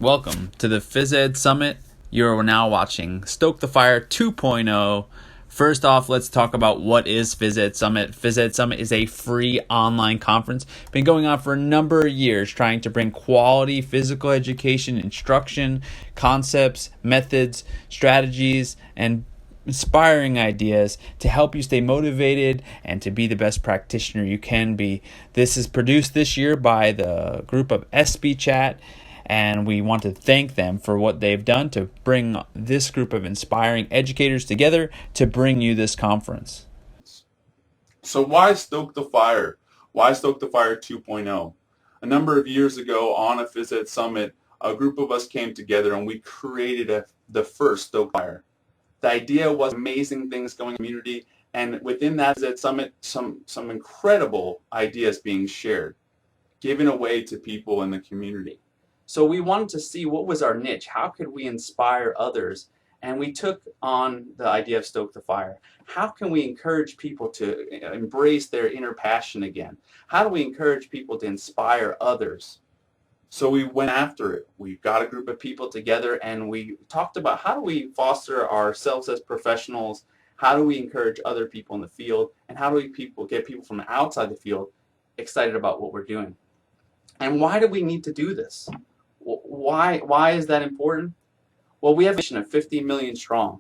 Welcome to the Phys-Ed Summit. You're now watching Stoke the FIRE 2.0. First off, let's talk about what is Phys-Ed Summit. Phys-Ed Summit is a free online conference. Been going on for a number of years trying to bring quality physical education, instruction, concepts, methods, strategies, and inspiring ideas to help you stay motivated and to be the best practitioner you can be. This is produced this year by the group of ESPEchat, and we want to thank them for what they've done to bring this group of inspiring educators together to bring you this conference. So why Stoke the FIRE? Why Stoke the FIRE 2.0? A number of years ago on a Phys-Ed Summit, a group of us came together and we created the first Stoke FIRE. The idea was amazing things going in the community, and within that Phys-Ed Summit, some incredible ideas being shared, given away to people in the community. So we wanted to see what was our niche. How could we inspire others? And we took on the idea of Stoke the FIRE. How can we encourage people to embrace their inner passion again? How do we encourage people to inspire others? So we went after it. We got a group of people together and we talked about how do we foster ourselves as professionals, how do we encourage other people in the field, and how do we get people from outside the field excited about what we're doing. And why do we need to do this? Why is that important? Well, we have a mission of 50 million strong.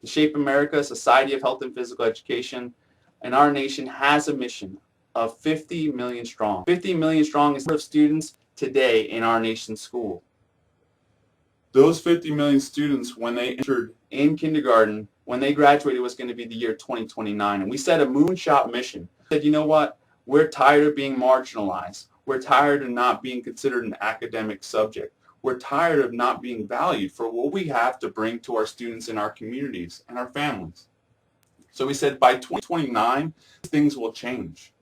To shape America, Society of Health and Physical Education, and our nation has a mission of 50 million strong. 50 million strong is the number of students today in our nation's school. Those 50 million students, when they entered in kindergarten, when they graduated, was going to be the year 2029. And we set a moonshot mission. We said, you know what? We're tired of being marginalized. We're tired of not being considered an academic subject. We're tired of not being valued for what we have to bring to our students in our communities and our families. So we said by 2029, things will change.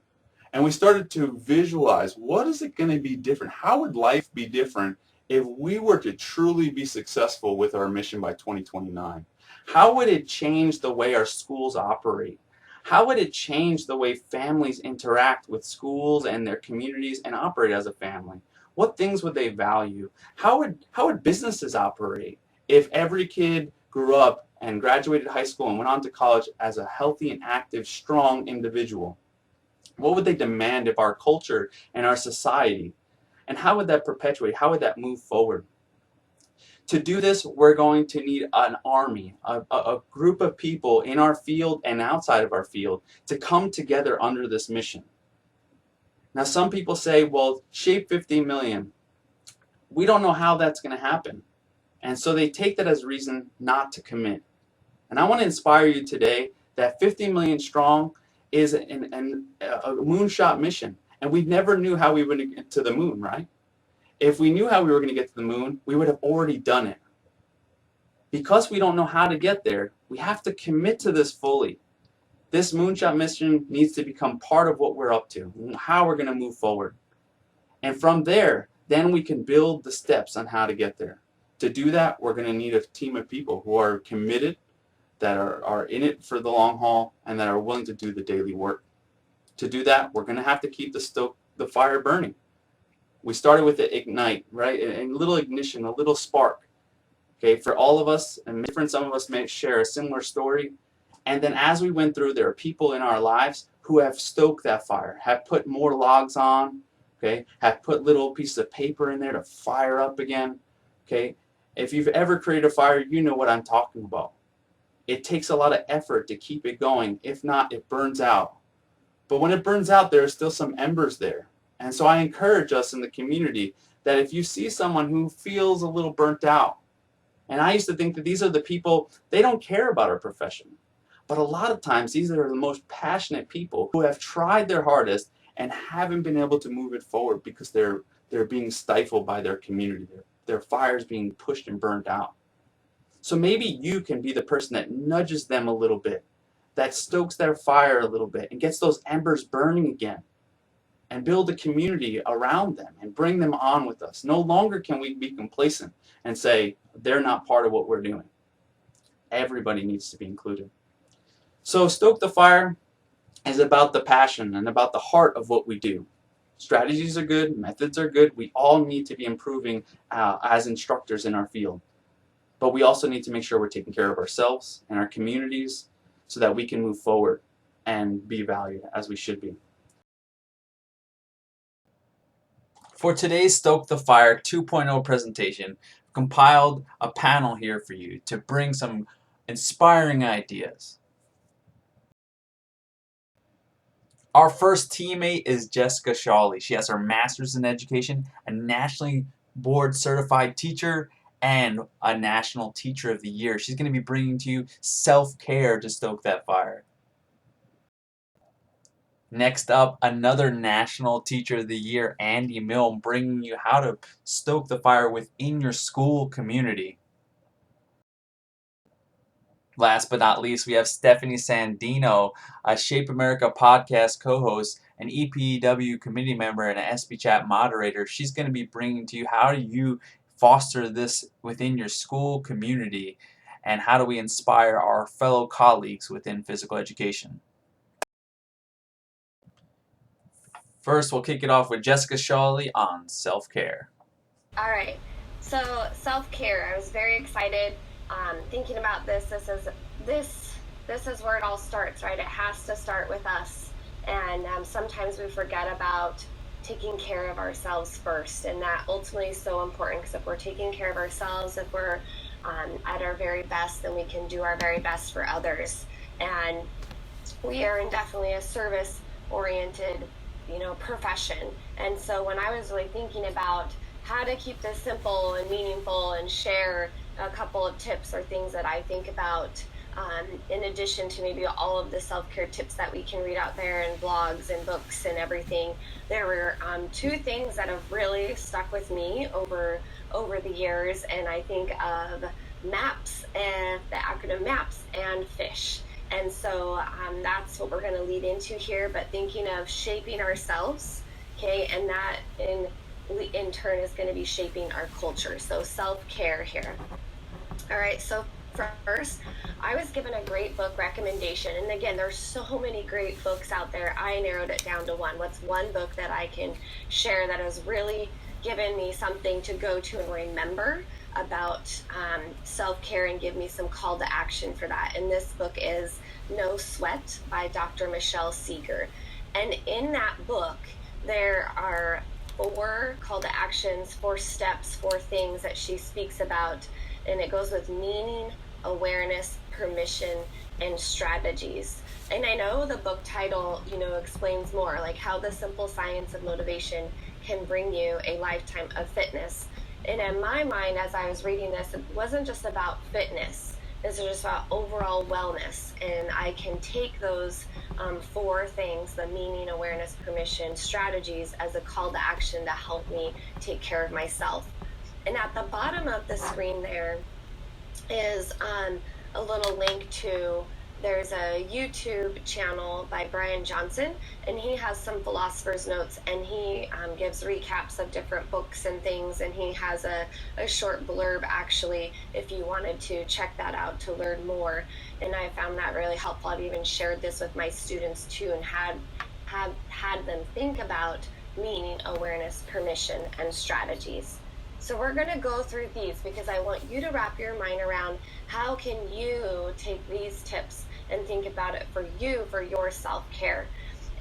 And we started to visualize, what is it going to be different? How would life be different if we were to truly be successful with our mission by 2029? How would it change the way our schools operate? How would it change the way families interact with schools and their communities and operate as a family? What things would they value? How would businesses operate if every kid grew up and graduated high school and went on to college as a healthy and active, strong individual? What would they demand of our culture and our society? And how would that perpetuate? How would that move forward? To do this, we're going to need an army, a group of people in our field and outside of our field to come together under this mission. Now, some people say, well, shape 50 million. We don't know how that's going to happen. And so they take that as a reason not to commit. And I want to inspire you today that 50 million strong is a moonshot mission. And we never knew how we would get to the moon, right? If we knew how we were going to get to the moon, we would have already done it. Because we don't know how to get there, we have to commit to this fully. This moonshot mission needs to become part of what we're up to, how we're going to move forward. And from there, then we can build the steps on how to get there. To do that, we're going to need a team of people who are committed, that are in it for the long haul, and that are willing to do the daily work. To do that, we're going to have to keep the fire burning. We started with the ignite, right? A little ignition, a little spark. Okay, for all of us, and some of us may share a similar story. And then as we went through, there are people in our lives who have stoked that fire, have put more logs on, okay, have put little pieces of paper in there to fire up again. Okay, if you've ever created a fire, you know what I'm talking about. It takes a lot of effort to keep it going. If not, it burns out. But when it burns out, there are still some embers there. And so I encourage us in the community that if you see someone who feels a little burnt out, and I used to think that these are the people, they don't care about our profession. But a lot of times, these are the most passionate people who have tried their hardest and haven't been able to move it forward because they're being stifled by their community. Their fire's being pushed and burnt out. So maybe you can be the person that nudges them a little bit, that stokes their fire a little bit and gets those embers burning again, and build a community around them and bring them on with us. No longer can we be complacent and say they're not part of what we're doing. Everybody needs to be included. So Stoke the Fire is about the passion and about the heart of what we do. Strategies are good, methods are good. We all need to be improving as instructors in our field. But we also need to make sure we're taking care of ourselves and our communities so that we can move forward and be valued as we should be. For today's Stoke the Fire 2.0 presentation, I've compiled a panel here for you to bring some inspiring ideas. Our first teammate is Jessica Shawley. She has her master's in education, a nationally board certified teacher, and a National Teacher of the Year. She's going to be bringing to you self-care to stoke that fire. Next up, another National Teacher of the Year, Andy Milne, bringing you how to stoke the fire within your school community. Last but not least, we have Stephanie Sandino, a Shape America podcast co-host, an EPW committee member, and an ESPEchat moderator. She's going to be bringing to you how do you foster this within your school community, and how do we inspire our fellow colleagues within physical education. First, we'll kick it off with Jessica Shawley on self-care. All right, so self-care. I was very excited thinking about this. This is where it all starts, right? It has to start with us, and sometimes we forget about taking care of ourselves first, and that ultimately is so important, because if we're taking care of ourselves, if we're at our very best, then we can do our very best for others. And we are definitely a service-oriented, profession. And so when I was really thinking about how to keep this simple and meaningful and share a couple of tips or things that I think about, in addition to maybe all of the self-care tips that we can read out there in blogs and books and everything, there were two things that have really stuck with me over the years, and I think of MAPS, and the acronym MAPS, and FISH. And so that's what we're going to lead into here, but thinking of shaping ourselves, okay, and that in turn is going to be shaping our culture. So self-care here. All right, so first, I was given a great book recommendation, and again, there's so many great books out there. I narrowed it down to one. What's one book that I can share that has really given me something to go to and remember about self-care and give me some call to action for that? And this book is No Sweat by Dr. Michelle Seeger. And in that book, there are 4 call to actions, 4 steps, 4 things that she speaks about. And it goes with meaning, awareness, permission, and strategies. And I know the book title, explains more, like how the simple science of motivation can bring you a lifetime of fitness. And in my mind, as I was reading this, it wasn't just about fitness. This is just about overall wellness. And I can take those 4 things, the meaning, awareness, permission, strategies, as a call to action to help me take care of myself. And at the bottom of the screen there is a little link to, there's a YouTube channel by Brian Johnson, and he has some philosopher's notes, and he gives recaps of different books and things, and he has a short blurb, actually, if you wanted to check that out to learn more. And I found that really helpful. I've even shared this with my students too, and had them think about meaning, awareness, permission, and strategies. So we're going to go through these because I want you to wrap your mind around how can you take these tips and think about it for you, for your self-care.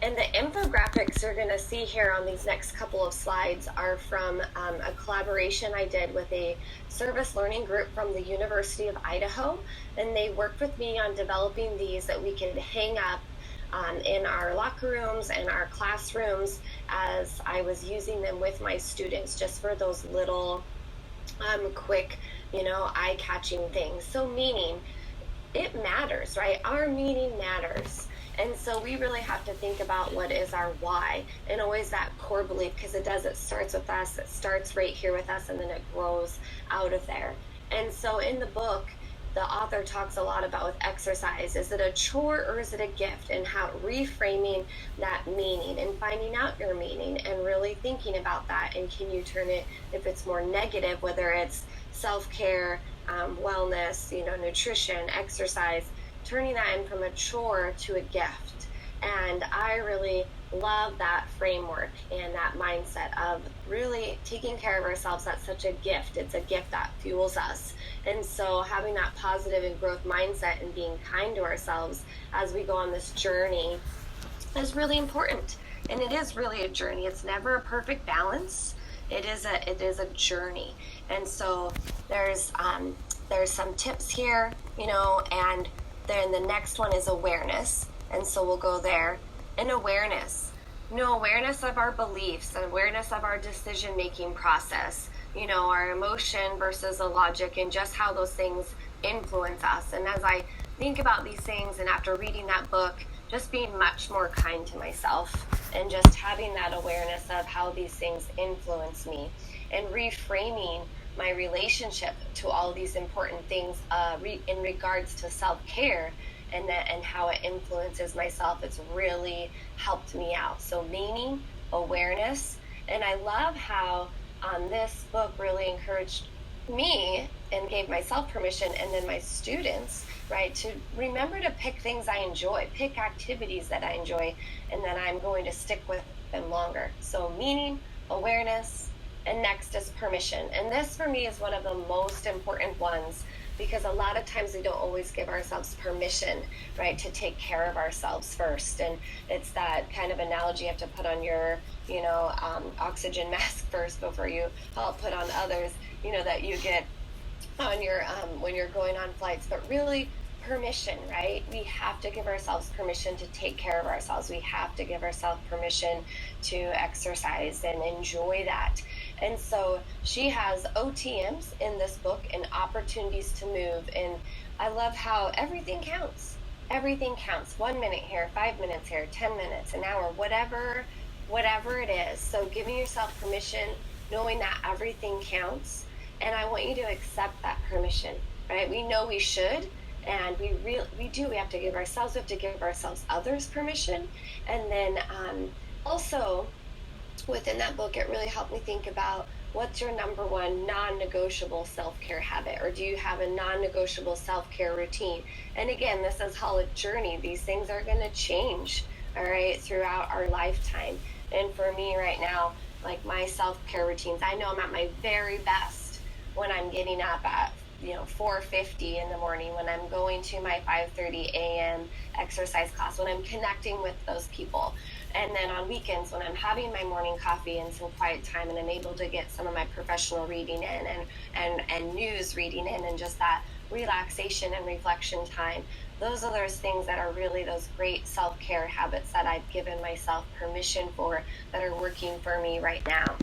And the infographics you're going to see here on these next couple of slides are from a collaboration I did with a service learning group from the University of Idaho. And they worked with me on developing these that we could hang up in our locker rooms and our classrooms as I was using them with my students, just for those little quick, eye-catching things. So meaning, it matters, right? Our meaning matters. And so we really have to think about what is our why, and always that core belief, because it starts with us, it starts right here with us, and then it grows out of there. And so in the book, the author talks a lot about with exercise. Is it a chore or is it a gift? And how reframing that meaning and finding out your meaning and really thinking about that. And can you turn it, if it's more negative, whether it's self-care, wellness, nutrition, exercise, turning that in from a chore to a gift. And I really love that framework and that mindset of really taking care of ourselves. That's such a gift. It's a gift that fuels us. And so having that positive and growth mindset and being kind to ourselves as we go on this journey is really important. And it is really a journey. It's never a perfect balance. It is a journey. And so there's some tips here, and then the next one is awareness. And so we'll go there. And awareness. Awareness of our beliefs, awareness of our decision-making process, our emotion versus the logic, and just how those things influence us. And as I think about these things, and after reading that book, just being much more kind to myself and just having that awareness of how these things influence me and reframing my relationship to all these important things in regards to self-care and how it influences myself. It's really helped me out. So meaning, awareness, and I love how this book really encouraged me and gave myself permission, and then my students, right, to remember to pick things I enjoy, pick activities that I enjoy, and then I'm going to stick with them longer. So meaning, awareness, and next is permission. And this for me is one of the most important ones, because a lot of times we don't always give ourselves permission, right, to take care of ourselves first. And it's that kind of analogy: you have to put on your, oxygen mask first before you help put on others, that you get on your, when you're going on flights. But really, permission, right? We have to give ourselves permission to take care of ourselves. We have to give ourselves permission to exercise and enjoy that. And so she has OTMs in this book and opportunities to move. And I love how everything counts. Everything counts. 1 minute here, 5 minutes here, 10 minutes, an hour, whatever it is. So giving yourself permission, knowing that everything counts. And I want you to accept that permission, right? We know we should, and we have to give ourselves, others permission. And then also within that book, it really helped me think about what's your number one non-negotiable self-care habit, or do you have a non-negotiable self-care routine? And again, this is how a journey. These things are going to change, all right, throughout our lifetime. And for me right now, like my self-care routines, I know I'm at my very best when I'm getting up at 4:50 in the morning, when I'm going to my 5:30 a.m. exercise class, when I'm connecting with those people. And then on weekends, when I'm having my morning coffee and some quiet time, and I'm able to get some of my professional reading in and news reading in, and just that relaxation and reflection time. Those are those things that are really those great self-care habits that I've given myself permission for, that are working for me right now.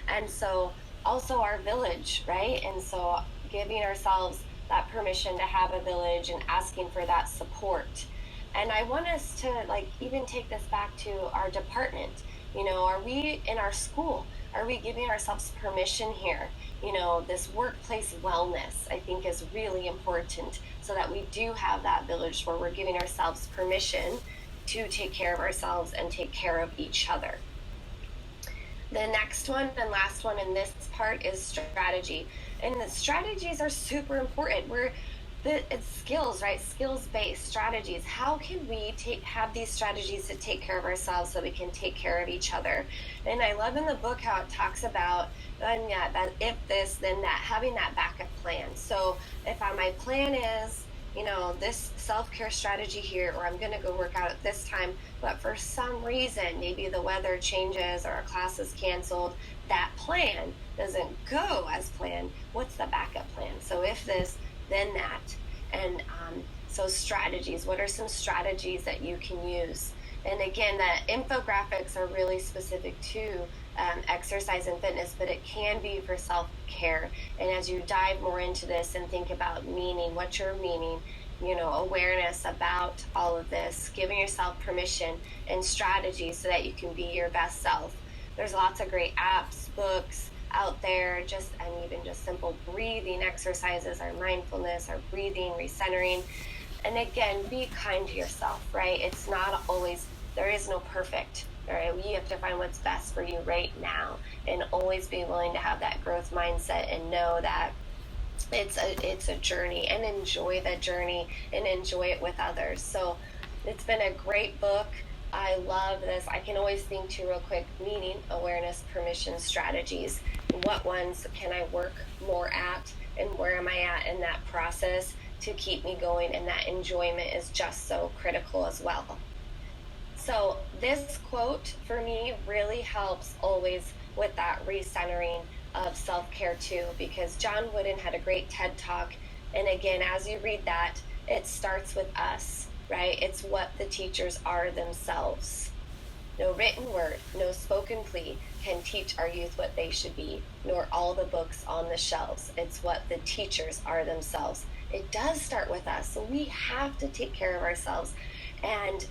And so also our village, right? And so giving ourselves that permission to have a village and asking for that support. And I want us to even take this back to our department. Are we in our school? Are we giving ourselves permission here? This workplace wellness, I think, is really important, so that we do have that village where we're giving ourselves permission to take care of ourselves and take care of each other. The next one and last one in this part is strategy. And the strategies are super important. It's skills, right? Skills-based strategies. How can we have these strategies to take care of ourselves so we can take care of each other? And I love in the book how it talks about that if this, then that, having that backup plan. So if my plan is, this self-care strategy here, or I'm going to go work out at this time, but for some reason, maybe the weather changes or a class is canceled, that plan doesn't go as planned, what's the backup plan? So if this, then that. And so strategies, what are some strategies that you can use? And again, the infographics are really specific to exercise and fitness, but it can be for self-care. And as you dive more into this and think about meaning, what's your meaning, awareness about all of this, giving yourself permission and strategies so that you can be your best self. There's lots of great apps, books out there, even just simple breathing exercises, our mindfulness, our breathing, recentering. And again, be kind to yourself, right? It's not always, there is no perfect, all right? You have to find what's best for you right now, and always be willing to have that growth mindset and know that it's a journey, and enjoy the journey and enjoy it with others. So it's been a great book. I love this. I can always think to real quick, meaning, awareness, permission, strategies. What ones can I work more at, and where am I at in that process to keep me going? And that enjoyment is just so critical as well. So this quote for me really helps always with that recentering of self-care too, because John Wooden had a great TED Talk. And again, as you read that, it starts with us, right? It's what the teachers are themselves. No written word, no spoken plea can teach our youth what they should be, nor all the books on the shelves. It's what the teachers are themselves. It does start with us, so we have to take care of ourselves. And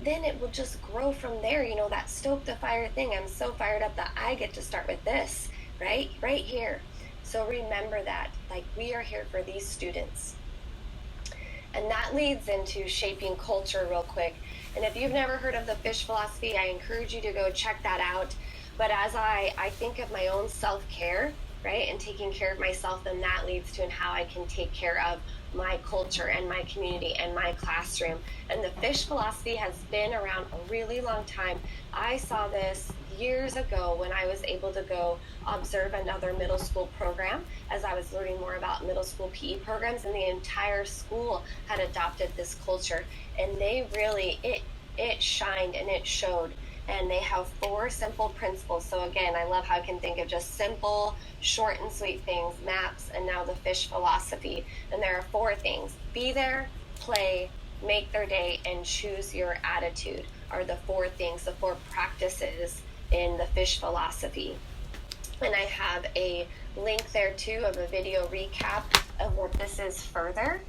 then it will just grow from there. You know, that Stoke the Fire thing. I'm so fired up that I get to start with this, right here. So remember that, like, we are here for these students. And that leads into shaping culture real quick. And if you've never heard of the fish philosophy, I encourage you to go check that out. But as I think of my own self-care, right, and taking care of myself, then that leads to how I can take care of my culture and my community and my classroom. And the fish philosophy has been around a really long time. I saw this years ago when I was able to go observe another middle school program as I was learning more about middle school PE programs, and the entire school had adopted this culture, and they really, it shined and it showed. And they have 4 simple principles. So again, I love how I can think of just simple, short and sweet things, maps, and now the fish philosophy. And there are 4 things: be there, play, make their day, and choose your attitude are the 4 things, the 4 practices in the fish philosophy. And I have a link there too of a video recap of what this is further.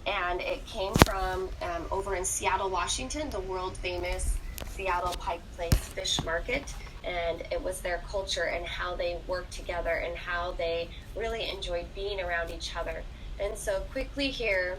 And it came from over in Seattle, Washington, the world famous Seattle Pike Place Fish Market, and it was their culture and how they worked together and how they really enjoyed being around each other. And so quickly here,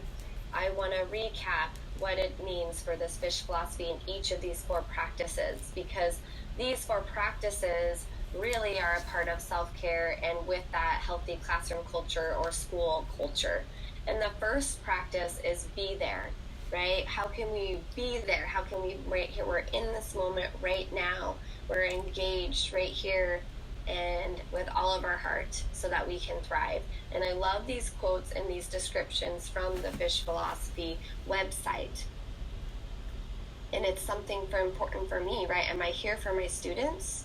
I want to recap what it means for this fish philosophy in each of these 4 practices, because these 4 practices really are a part of self-care and with that healthy classroom culture or school culture. And the first practice is be there. Right? How can we be there? How can we right here? We're in this moment right now. We're engaged right here and with all of our heart so that we can thrive. And I love these quotes and these descriptions from the Fish Philosophy website. And it's something important for me, right? Am I here for my students?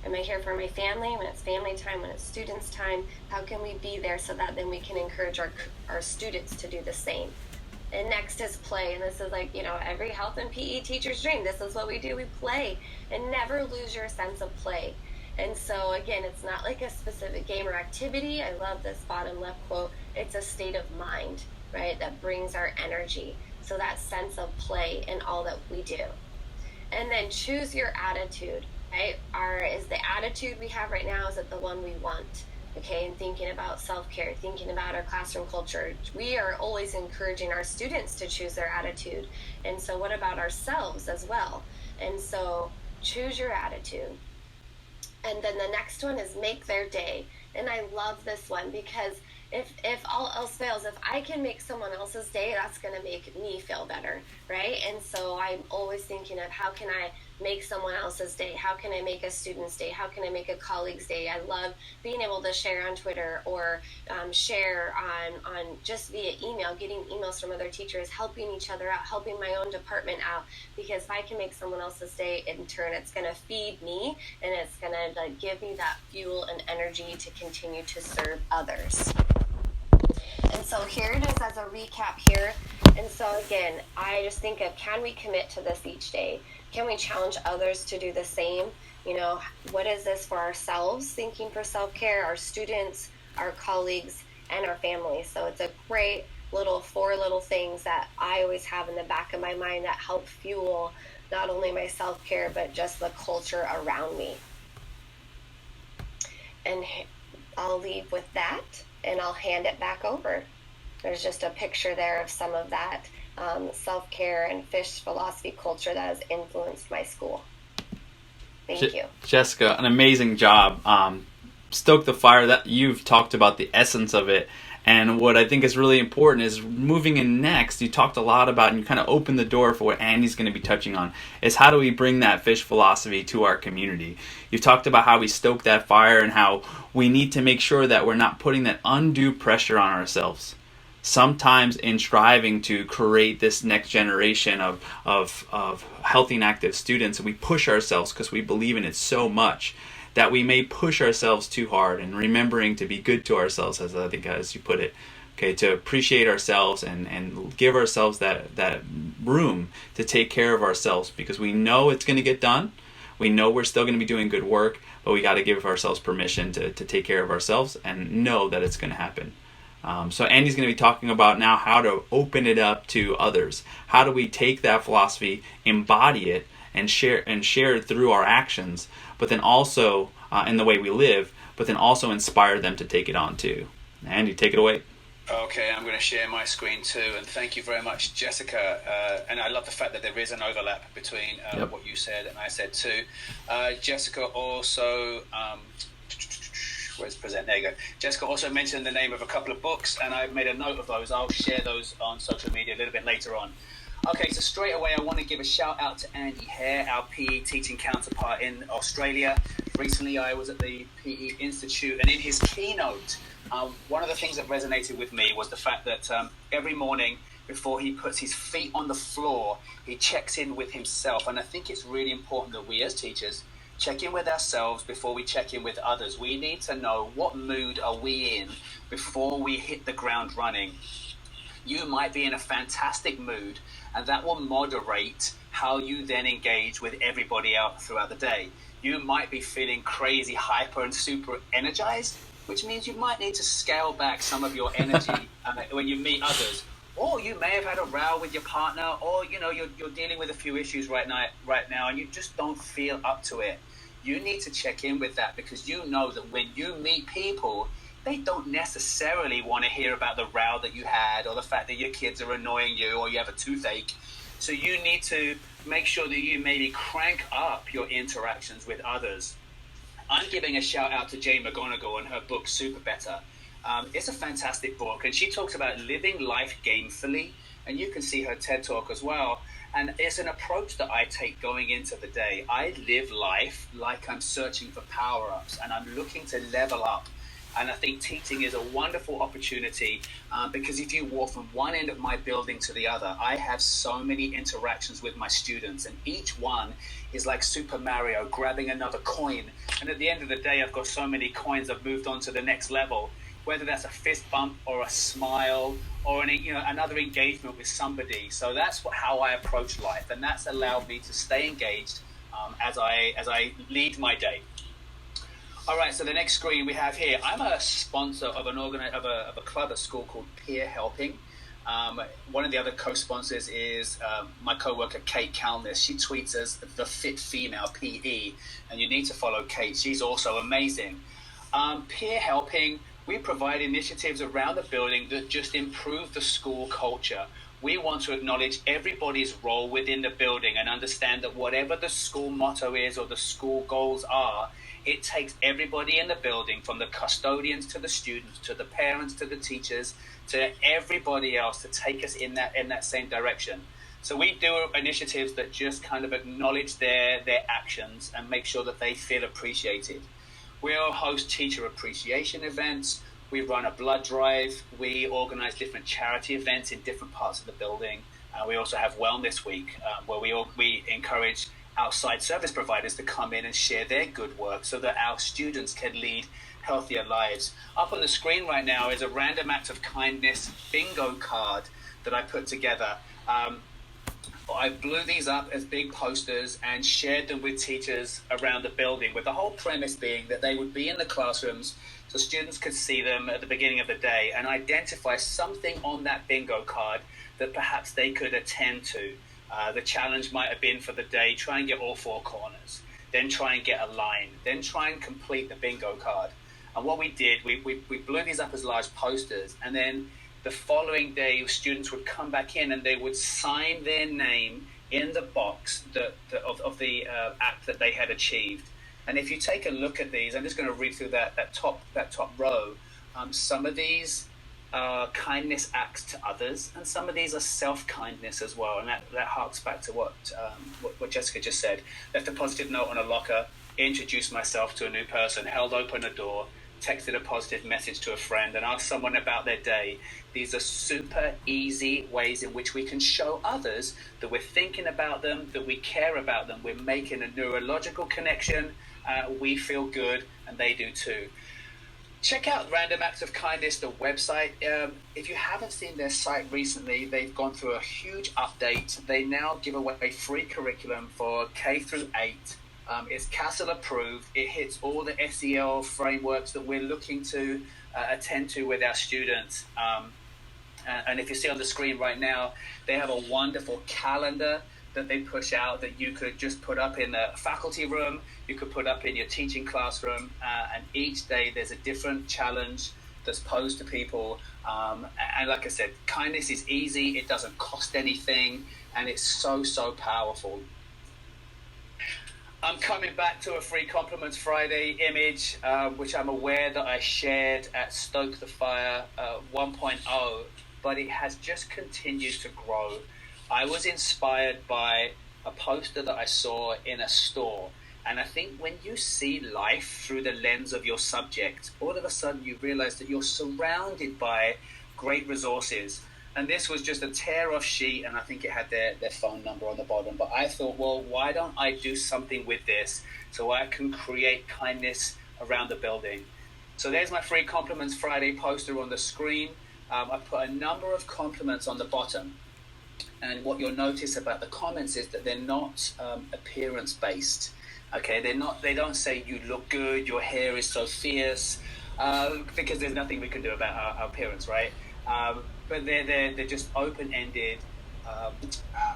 Am I here for my family when it's family time, when it's students time? How can we be there so that then we can encourage our students to do the same? And next is play, and this is like, you know, every health and PE teacher's dream. This is what we do, we play, and never lose your sense of play. And so again, it's not like a specific game or activity. I love this bottom left quote. It's a state of mind, right, that brings our energy. So that sense of play in all that we do. And then choose your attitude, right? Is the attitude we have right now, is it the one we want? Okay, and thinking about self-care, thinking about our classroom culture, we are always encouraging our students to choose their attitude. And so what about ourselves as well? And so choose your attitude. And then the next one is make their day. And I love this one because if all else fails, if I can make someone else's day, that's going to make me feel better, right? And so I'm always thinking of how can I make someone else's day? How can I make a student's day? How can I make a colleague's day? I love being able to share on Twitter or share on just via email, getting emails from other teachers, helping each other out, helping my own department out. Because if I can make someone else's day, in turn, it's going to feed me and it's going to give me that fuel and energy to continue to serve others. And so here it is as a recap here. And so again, I just think of, can we commit to this each day? Can we challenge others to do the same? You know, what is this for ourselves, thinking for self-care, our students, our colleagues, and our families? So it's a great little 4 little things that I always have in the back of my mind that help fuel not only my self-care, but just the culture around me. And I'll leave with that, and I'll hand it back over. There's just a picture there of some of that self-care and fish philosophy culture that has influenced my school. Thank you. Jessica, an amazing job. Stoke the Fire, that you've talked about the essence of it, And what I think is really important is moving in next, you talked a lot about, and you kind of opened the door for what Andy's going to be touching on, is how do we bring that fish philosophy to our community. You've talked about how we stoke that fire and how we need to make sure that we're not putting that undue pressure on ourselves. Sometimes in striving to create this next generation of healthy and active students, we push ourselves because we believe in it so much that we may push ourselves too hard, and remembering to be good to ourselves, as I think as you put it, okay, to appreciate ourselves and give ourselves that room to take care of ourselves, because we know it's going to get done. We know we're still going to be doing good work, but we got to give ourselves permission to take care of ourselves and know that it's going to happen. So Andy's going to be talking about now how to open it up to others. How do we take that philosophy, embody it, and share it through our actions, but then also in the way we live, but then also inspire them to take it on too. Andy, take it away. Okay, I'm going to share my screen too, and thank you very much, Jessica. And I love the fact that there is an overlap between what you said and I said too. Jessica also, where's present? There you go. Jessica also mentioned the name of a couple of books, and I've made a note of those. I'll share those on social media a little bit later on. Okay, so straight away I want to give a shout out to Andy Hare, our PE teaching counterpart in Australia. Recently I was at the PE Institute, and in his keynote, one of the things that resonated with me was the fact that every morning before he puts his feet on the floor, he checks in with himself. And I think it's really important that we as teachers check in with ourselves before we check in with others. We need to know what mood are we in before we hit the ground running. You might be in a fantastic mood, and that will moderate how you then engage with everybody else throughout the day. You might be feeling crazy, hyper, and super energized, which means you might need to scale back some of your energy when you meet others. Or you may have had a row with your partner, or you're dealing with a few issues right now, and you just don't feel up to it. You need to check in with that, because you know that when you meet people, they don't necessarily want to hear about the row that you had, or the fact that your kids are annoying you, or you have a toothache. So you need to make sure that you maybe crank up your interactions with others. I'm giving a shout out to Jane McGonigal and her book Super Better. It's a fantastic book, and she talks about living life gamefully, and you can see her TED Talk as well. And it's an approach that I take going into the day. I live life like I'm searching for power-ups, and I'm looking to level up. And I think teaching is a wonderful opportunity because if you walk from one end of my building to the other, I have so many interactions with my students, and each one is like Super Mario grabbing another coin. And at the end of the day, I've got so many coins I've moved on to the next level, whether that's a fist bump or a smile or another engagement with somebody. So that's how I approach life, and that's allowed me to stay engaged as I lead my day. All right, so the next screen we have here, I'm a sponsor of a club at school called Peer Helping. One of the other co-sponsors is my co-worker Kate Calness. She tweets as the Fit Female PE, and you need to follow Kate. She's also amazing. Peer Helping, we provide initiatives around the building that just improve the school culture. We want to acknowledge everybody's role within the building and understand that whatever the school motto is or the school goals are, it takes everybody in the building, from the custodians to the students, to the parents, to the teachers, to everybody else, to take us in that same direction. So we do initiatives that just kind of acknowledge their actions and make sure that they feel appreciated. We'll host teacher appreciation events. We run a blood drive. We organize different charity events in different parts of the building. We also have Wellness Week, where we encourage outside service providers to come in and share their good work so that our students can lead healthier lives. Up on the screen right now is a random act of kindness bingo card that I put together. I blew these up as big posters and shared them with teachers around the building, with the whole premise being that they would be in the classrooms so students could see them at the beginning of the day and identify something on that bingo card that perhaps they could attend to. The challenge might have been for the day, try and get all four corners, then try and get a line, then try and complete the bingo card. And what we did, we blew these up as large posters, and then the following day students would come back in and they would sign their name in the box of the act that they had achieved. And if you take a look at these, I'm just going to read through that top row. Some of these kindness acts to others, and some of these are self-kindness as well. And that harks back to what Jessica just said. Left a positive note on a locker, introduced myself to a new person, held open a door, texted a positive message to a friend, and asked someone about their day. These are super easy ways in which we can show others that we're thinking about them, that we care about them, we're making a neurological connection, we feel good, and they do too. Check out Random Acts of Kindness, the website. If you haven't seen their site recently, they've gone through a huge update. They now give away free curriculum for K through 8. It's CASEL approved. It hits all the SEL frameworks that we're looking to attend to with our students. And if you see on the screen right now, they have a wonderful calendar that they push out that you could just put up in the faculty room, you could put up in your teaching classroom, and each day there's a different challenge that's posed to people. And like I said, kindness is easy, it doesn't cost anything, and it's so, so powerful. I'm coming back to a Free Compliments Friday image, which I'm aware that I shared at Stoke the FIRE 1.0, but it has just continued to grow. I was inspired by a poster that I saw in a store. And I think when you see life through the lens of your subject, all of a sudden you realize that you're surrounded by great resources. And this was just a tear-off sheet, and I think it had their phone number on the bottom. But I thought, well, why don't I do something with this so I can create kindness around the building? So there's my Free Compliments Friday poster on the screen. I put a number of compliments on the bottom. And what you'll notice about the comments is that they're not appearance-based. Okay, they don't say you look good, your hair is so fierce, because there's nothing we can do about our appearance, right? But they're just open-ended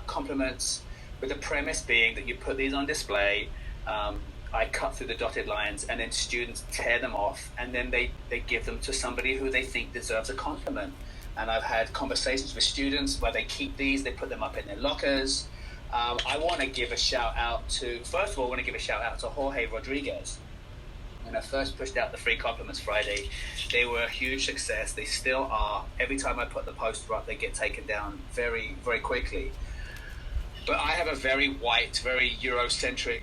compliments, with the premise being that you put these on display. I cut through the dotted lines, and then students tear them off, and then they give them to somebody who they think deserves a compliment. And I've had conversations with students where they keep these, they put them up in their lockers. I want to give a shout out to, first of all, I want to give a shout out to Jorge Rodriguez. When I first pushed out the Free Compliments Friday, they were a huge success. They still are. Every time I put the poster up, they get taken down very, very quickly. But I have a very white, very Eurocentric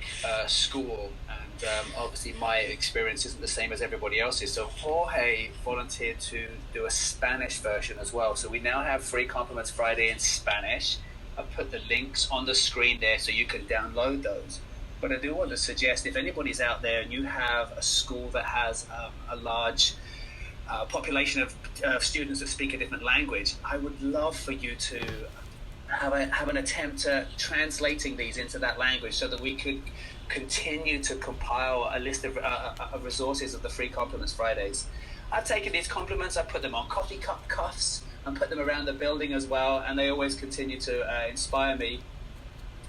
school, and obviously my experience isn't the same as everybody else's. So Jorge volunteered to do a Spanish version as well. So we now have Free Compliments Friday in Spanish. I've put the links on the screen there so you can download those. But I do want to suggest, if anybody's out there and you have a school that has a large population of students that speak a different language, I would love for you to have an attempt at translating these into that language so that we could continue to compile a list of resources of the Free Compliments Fridays. I've taken these compliments, I put them on coffee cup cuffs and put them around the building as well, and they always continue to inspire me.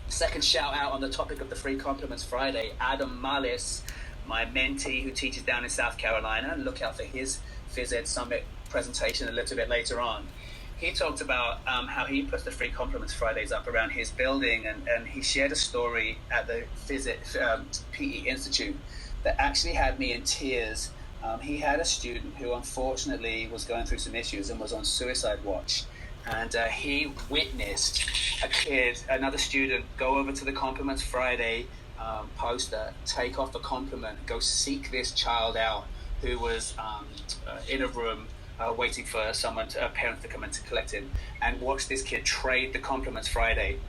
Second shout out on the topic of the Free Compliments Friday, Adam Mallis, my mentee who teaches down in South Carolina, and look out for his Phys-Ed Summit presentation a little bit later on. He talked about how he puts the Free Compliments Fridays up around his building, and he shared a story at the Phys-Ed PE Institute that actually had me in tears. He had a student who unfortunately was going through some issues and was on suicide watch. And he witnessed a kid, another student, go over to the Compliments Friday poster, take off the compliment, go seek this child out who was in a room waiting for parents to come in to collect him, and watch this kid trade the Compliments Friday.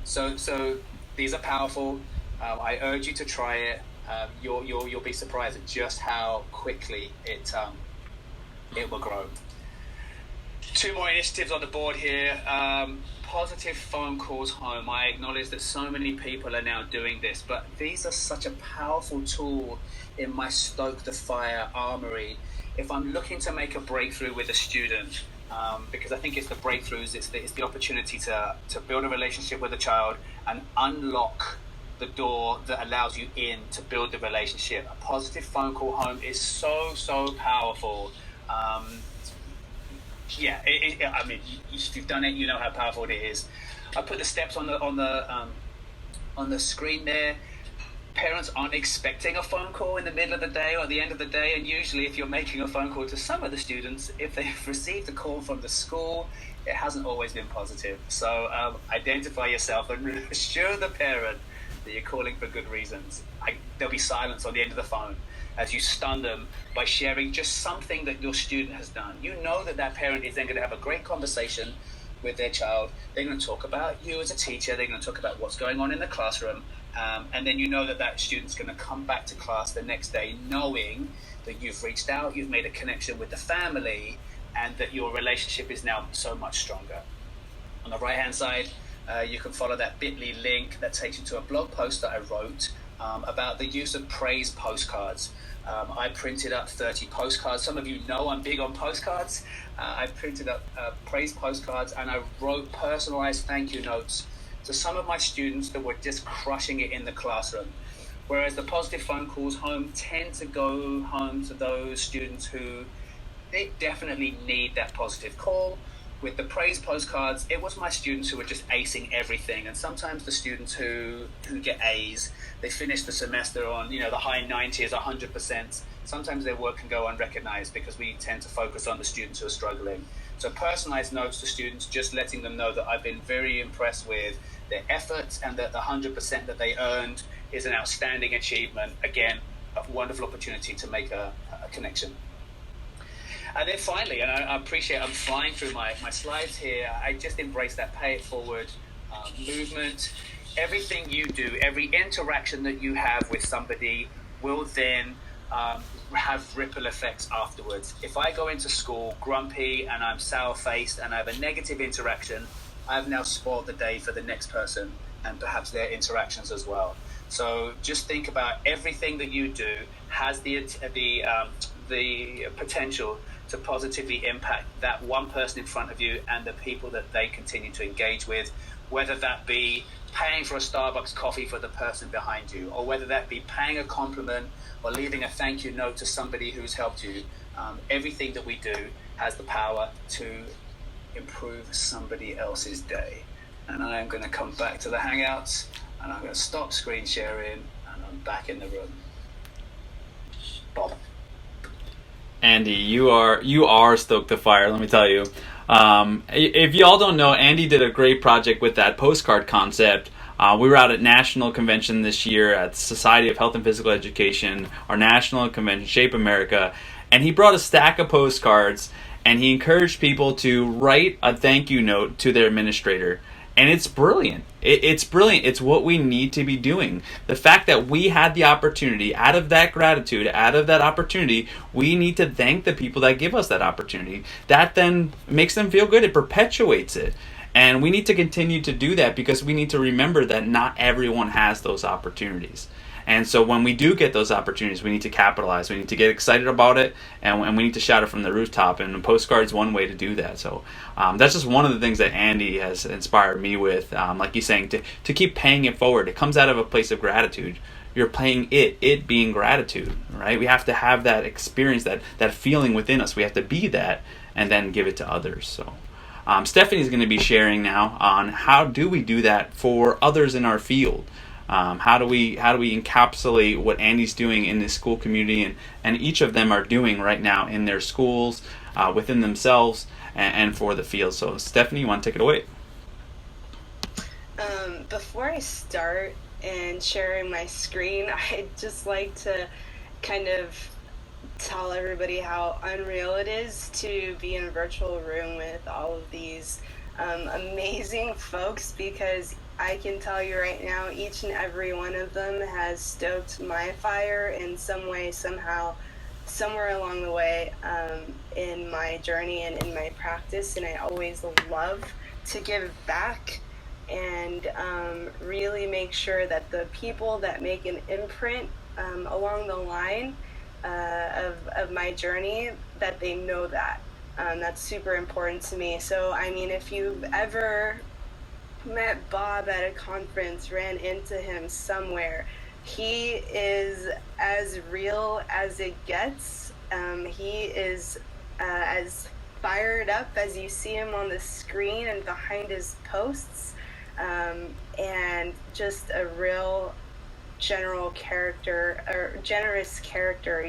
So these are powerful. I urge you to try it. You'll be surprised at just how quickly it will grow. Two more initiatives on the board here. Positive phone calls home. I acknowledge that so many people are now doing this, but these are such a powerful tool in my Stoke the FIRE armory. If I'm looking to make a breakthrough with a student, because I think it's the breakthroughs, it's the opportunity to build a relationship with a child and unlock the door that allows you in to build the relationship. A positive phone call home is so powerful. I mean, if you've done it, you know how powerful it is. I put the steps on the screen there. parents aren't expecting a phone call in the middle of the day or at the end of the day, and usually if you're making a phone call to some of the students, if they've received a call from the school, it hasn't always been positive. So identify yourself and assure the parent that you're calling for good reasons. There'll be silence on the end of the phone as you stun them by sharing just something that your student has done. You know that parent is then going to have a great conversation with their child. They're going to talk about you as a teacher. They're going to talk about what's going on in the classroom. And then you know that student's going to come back to class the next day knowing that you've reached out, you've made a connection with the family, and that your relationship is now so much stronger. On the right-hand side, you can follow that bit.ly link that takes you to a blog post that I wrote about the use of praise postcards. I printed up 30 postcards. Some of you know I'm big on postcards. I printed up praise postcards, and I wrote personalized thank you notes to some of my students that were just crushing it in the classroom. Whereas the positive phone calls home tend to go home to those students who they definitely need that positive call. With the praise postcards, it was my students who were just acing everything. And sometimes the students who get A's, they finish the semester on, the high 90s, 100%. Sometimes their work can go unrecognized because we tend to focus on the students who are struggling. So personalized notes to students, just letting them know that I've been very impressed with their efforts and that the 100% that they earned is an outstanding achievement. Again, a wonderful opportunity to make a connection. And then finally, and I appreciate I'm flying through my slides here, I just embrace that pay it forward movement. Everything you do, every interaction that you have with somebody will then have ripple effects afterwards. If I go into school grumpy and I'm sour-faced and I have a negative interaction, I've now spoiled the day for the next person and perhaps their interactions as well. So just think about everything that you do has the potential to positively impact that one person in front of you and the people that they continue to engage with, whether that be paying for a Starbucks coffee for the person behind you, or whether that be paying a compliment or leaving a thank you note to somebody who's helped you. Everything that we do has the power to improve somebody else's day. And I am going to come back to the Hangouts, and I'm going to stop screen sharing, and I'm back in the room. Bob. Andy, you are Stoke the Fire, let me tell you. If y'all don't know, Andy did a great project with that postcard concept. We were out at National Convention this year at the Society of Health and Physical Education, our national convention, Shape America, and he brought a stack of postcards, and he encouraged people to write a thank you note to their administrator. And it's brilliant. It's brilliant. It's what we need to be doing. The fact that we had the opportunity, out of that gratitude, out of that opportunity, we need to thank the people that give us that opportunity. That then makes them feel good. It perpetuates it. And we need to continue to do that because we need to remember that not everyone has those opportunities. And so when we do get those opportunities, we need to capitalize. We need to get excited about it, and we need to shout it from the rooftop. And postcards one way to do that. So that's just one of the things that Andy has inspired me with. Like he's saying, to keep paying it forward. It comes out of a place of gratitude. You're paying it being gratitude, right? We have to have that experience, that feeling within us. We have to be that and then give it to others. So Stephanie's going to be sharing now on how do we do that for others in our field. How do we encapsulate what Andy's doing in this school community and each of them are doing right now in their schools, within themselves, and for the field. So Stephanie, you want to take it away? Before I start and sharing my screen, I'd just like to kind of tell everybody how unreal it is to be in a virtual room with all of these amazing folks, because I can tell you right now, each and every one of them has stoked my fire in some way, somehow, somewhere along the way in my journey and in my practice. And I always love to give back and really make sure that the people that make an imprint along the line of my journey, that they know that. That's super important to me. So, I mean, if you've ever met Bob at a conference, ran into him somewhere, he is as real as it gets. He is as fired up as you see him on the screen and behind his posts, and just a real generous character.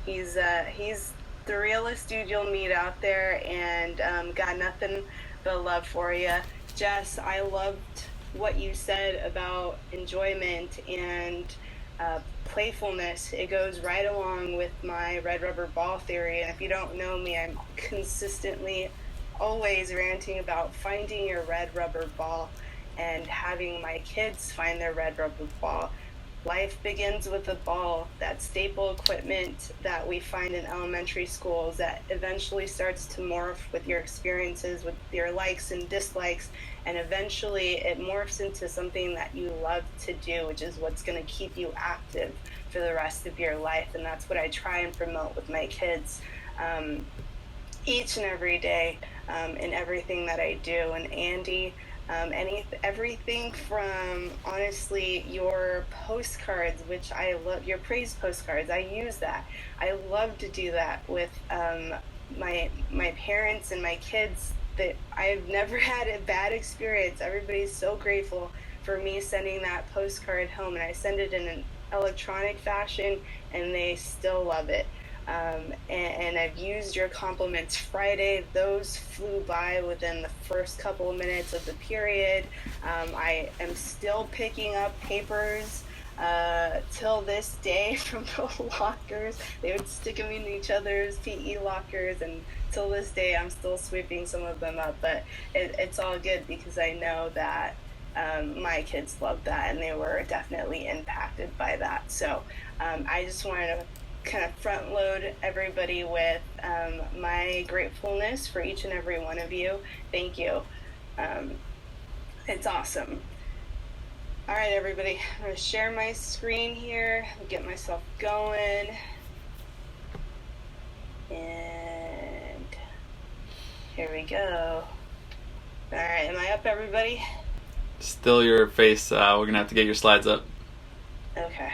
He's the realest dude you'll meet out there, and got nothing but love for you. Jess, I loved what you said about enjoyment and playfulness. It goes right along with my red rubber ball theory. And if you don't know me, I'm consistently always ranting about finding your red rubber ball and having my kids find their red rubber ball. Life begins with a ball, that staple equipment that we find in elementary schools that eventually starts to morph with your experiences, with your likes and dislikes, and eventually it morphs into something that you love to do, which is what's going to keep you active for the rest of your life. And that's what I try and promote with my kids each and every day in everything that I do. And Andy, everything from, honestly, your postcards, which I love, your praise postcards, I use that. I love to do that with my parents and my kids. That I've never had a bad experience. Everybody's so grateful for me sending that postcard home, and I send it in an electronic fashion, and they still love it. And I've used your compliments Friday. Those flew by within the first couple of minutes of the period. I am still picking up papers till this day from the lockers. They would stick them in each other's PE lockers, and till this day I'm still sweeping some of them up. But it's all good because I know that my kids loved that, and they were definitely impacted by that. So I just wanted to kind of front load everybody with my gratefulness for each and every one of you. Thank you. It's awesome. All right, everybody, I'm going to share my screen here, get myself going. And here we go. All right, am I up, everybody? Still your face. We're going to have to get your slides up. Okay.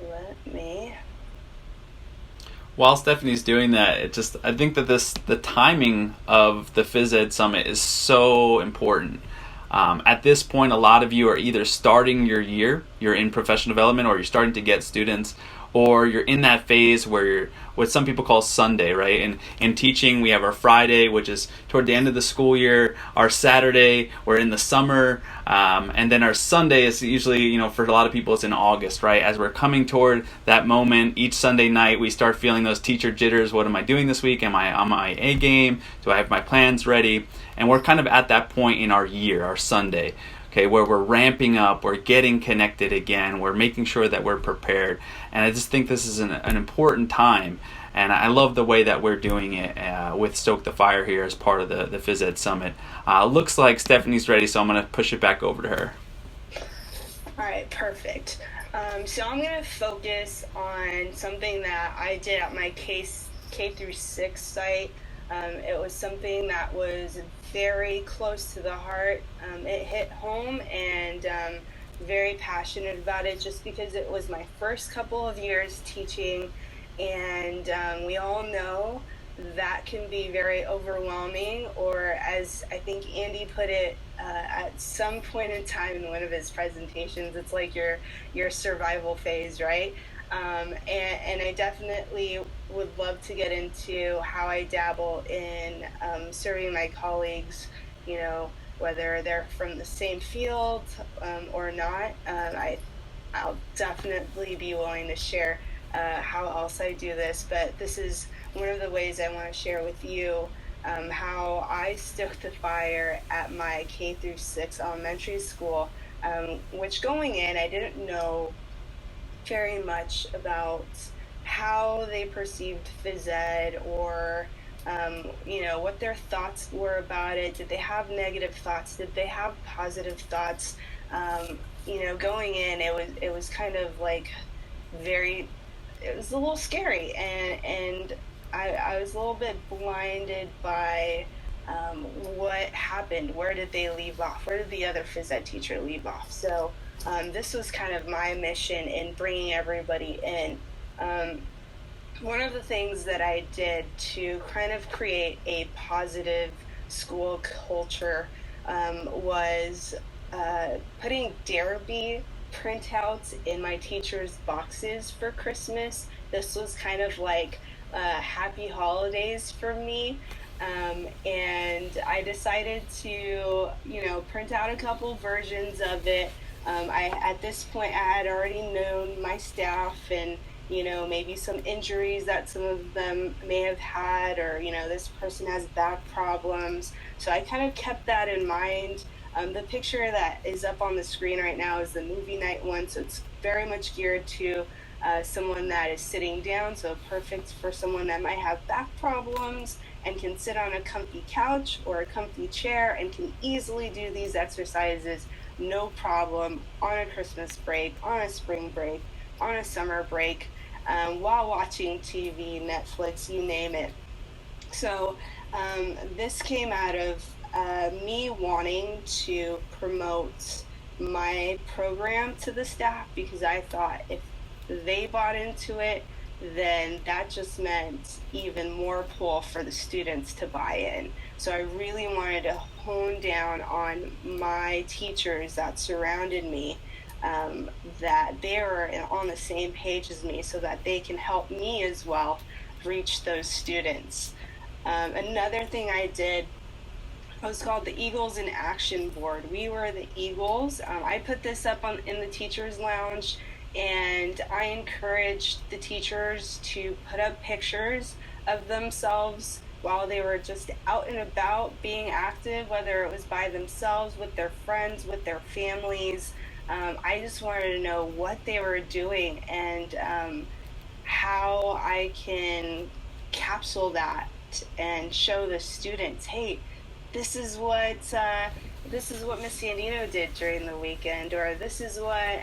Let me. While Stephanie's doing that, I think that the timing of the Phys-Ed Summit is so important. At this point, a lot of you are either starting your year, you're in professional development, or you're starting to get students, or you're in that phase where you're what some people call Sunday, right? And in teaching, we have our Friday, which is toward the end of the school year, our Saturday, we're in the summer, and then our Sunday is usually, for a lot of people, it's in August, right? As we're coming toward that moment, each Sunday night, we start feeling those teacher jitters. What am I doing this week? Am I on my A game? Do I have my plans ready? And we're kind of at that point in our year, our Sunday, okay, where we're ramping up, we're getting connected again, we're making sure that we're prepared. And I just think this is an important time. And I love the way that we're doing it with Stoke the Fire here as part of the Phys-Ed Summit. Looks like Stephanie's ready, so I'm going to push it back over to her. All right, perfect. So I'm going to focus on something that I did at my K through 6 site. It was something that was very close to the heart. It hit home, and very passionate about it just because it was my first couple of years teaching, and we all know that can be very overwhelming, or as I think Andy put it at some point in time in one of his presentations, it's like your survival phase, right? And I definitely would love to get into how I dabble in serving my colleagues, whether they're from the same field or not. I'll definitely be willing to share how else I do this, but this is one of the ways I want to share with you how I stoked the fire at my K through 6 elementary school, which going in, I didn't know very much about how they perceived Phys-Ed or what their thoughts were about it. Did they have negative thoughts? Did they have positive thoughts? Going in, it was kind of like it was a little scary, and I was a little bit blinded by what happened. Where did they leave off? Where did the other Phys-Ed teacher leave off? So this was kind of my mission in bringing everybody in. One of the things that I did to kind of create a positive school culture was putting Dare Me printouts in my teachers' boxes for Christmas. This was kind of like happy holidays for me. And I decided to, print out a couple versions of it. At this point, I had already known my staff and, maybe some injuries that some of them may have had, or, this person has back problems. So I kind of kept that in mind. The picture that is up on the screen right now is the movie night one, so it's very much geared to someone that is sitting down, so perfect for someone that might have back problems and can sit on a comfy couch or a comfy chair and can easily do these exercises no problem on a Christmas break, on a spring break, on a summer break, while watching TV, Netflix, you name it. So this came out of me wanting to promote my program to the staff, because I thought if they bought into it, then that just meant even more pull for the students to buy in. So I really wanted to hone down on my teachers that surrounded me, that they were on the same page as me, so that they can help me as well reach those students. Another thing I did was called the Eagles in Action board. We were the Eagles. I put this up in the teachers' lounge, and I encouraged the teachers to put up pictures of themselves while they were just out and about being active, whether it was by themselves, with their friends, with their families. I just wanted to know what they were doing and how I can capsule that and show the students, hey, this is what Miss Sandino did during the weekend, or this is what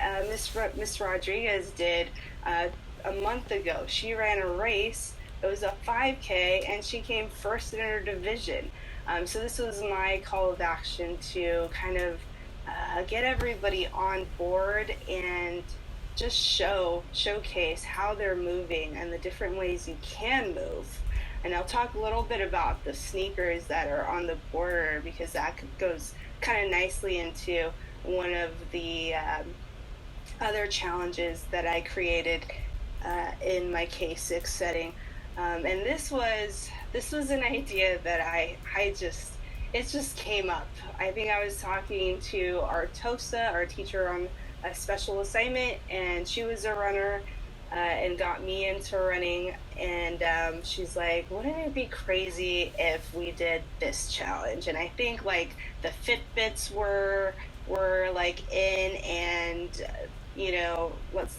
Miss Rodriguez did a month ago. She ran a race. It was a 5K, and she came first in her division. So this was my call of action to kind of get everybody on board and just showcase how they're moving and the different ways you can move. And I'll talk a little bit about the sneakers that are on the border, because that goes kind of nicely into one of the other challenges that I created in my K6 setting. And this was an idea that it just came up. I think I was talking to our TOSA, our teacher on a special assignment, and she was a runner and got me into running. And she's like, wouldn't it be crazy if we did this challenge? And I think like the Fitbits were like in, and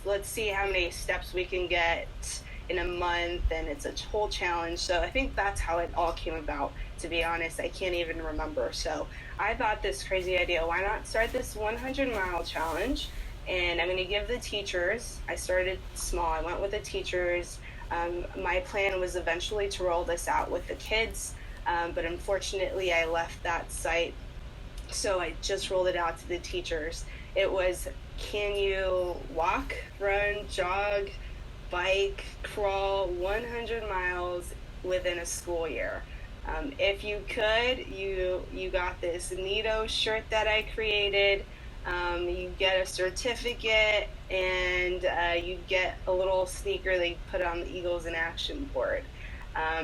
let's see how many steps we can get in a month, and it's a whole challenge. So I think that's how it all came about. To be honest, I can't even remember. So I thought this crazy idea, why not start this 100-mile challenge? And I'm going to give the teachers, I started small, I went with the teachers. My plan was eventually to roll this out with the kids, but unfortunately I left that site, so I just rolled it out to the teachers. It was, can you walk, run, jog, bike, crawl 100 miles within a school year? If you could, you got this neato shirt that I created. You get a certificate, and you get a little sneaker they put on the Eagles in Action board.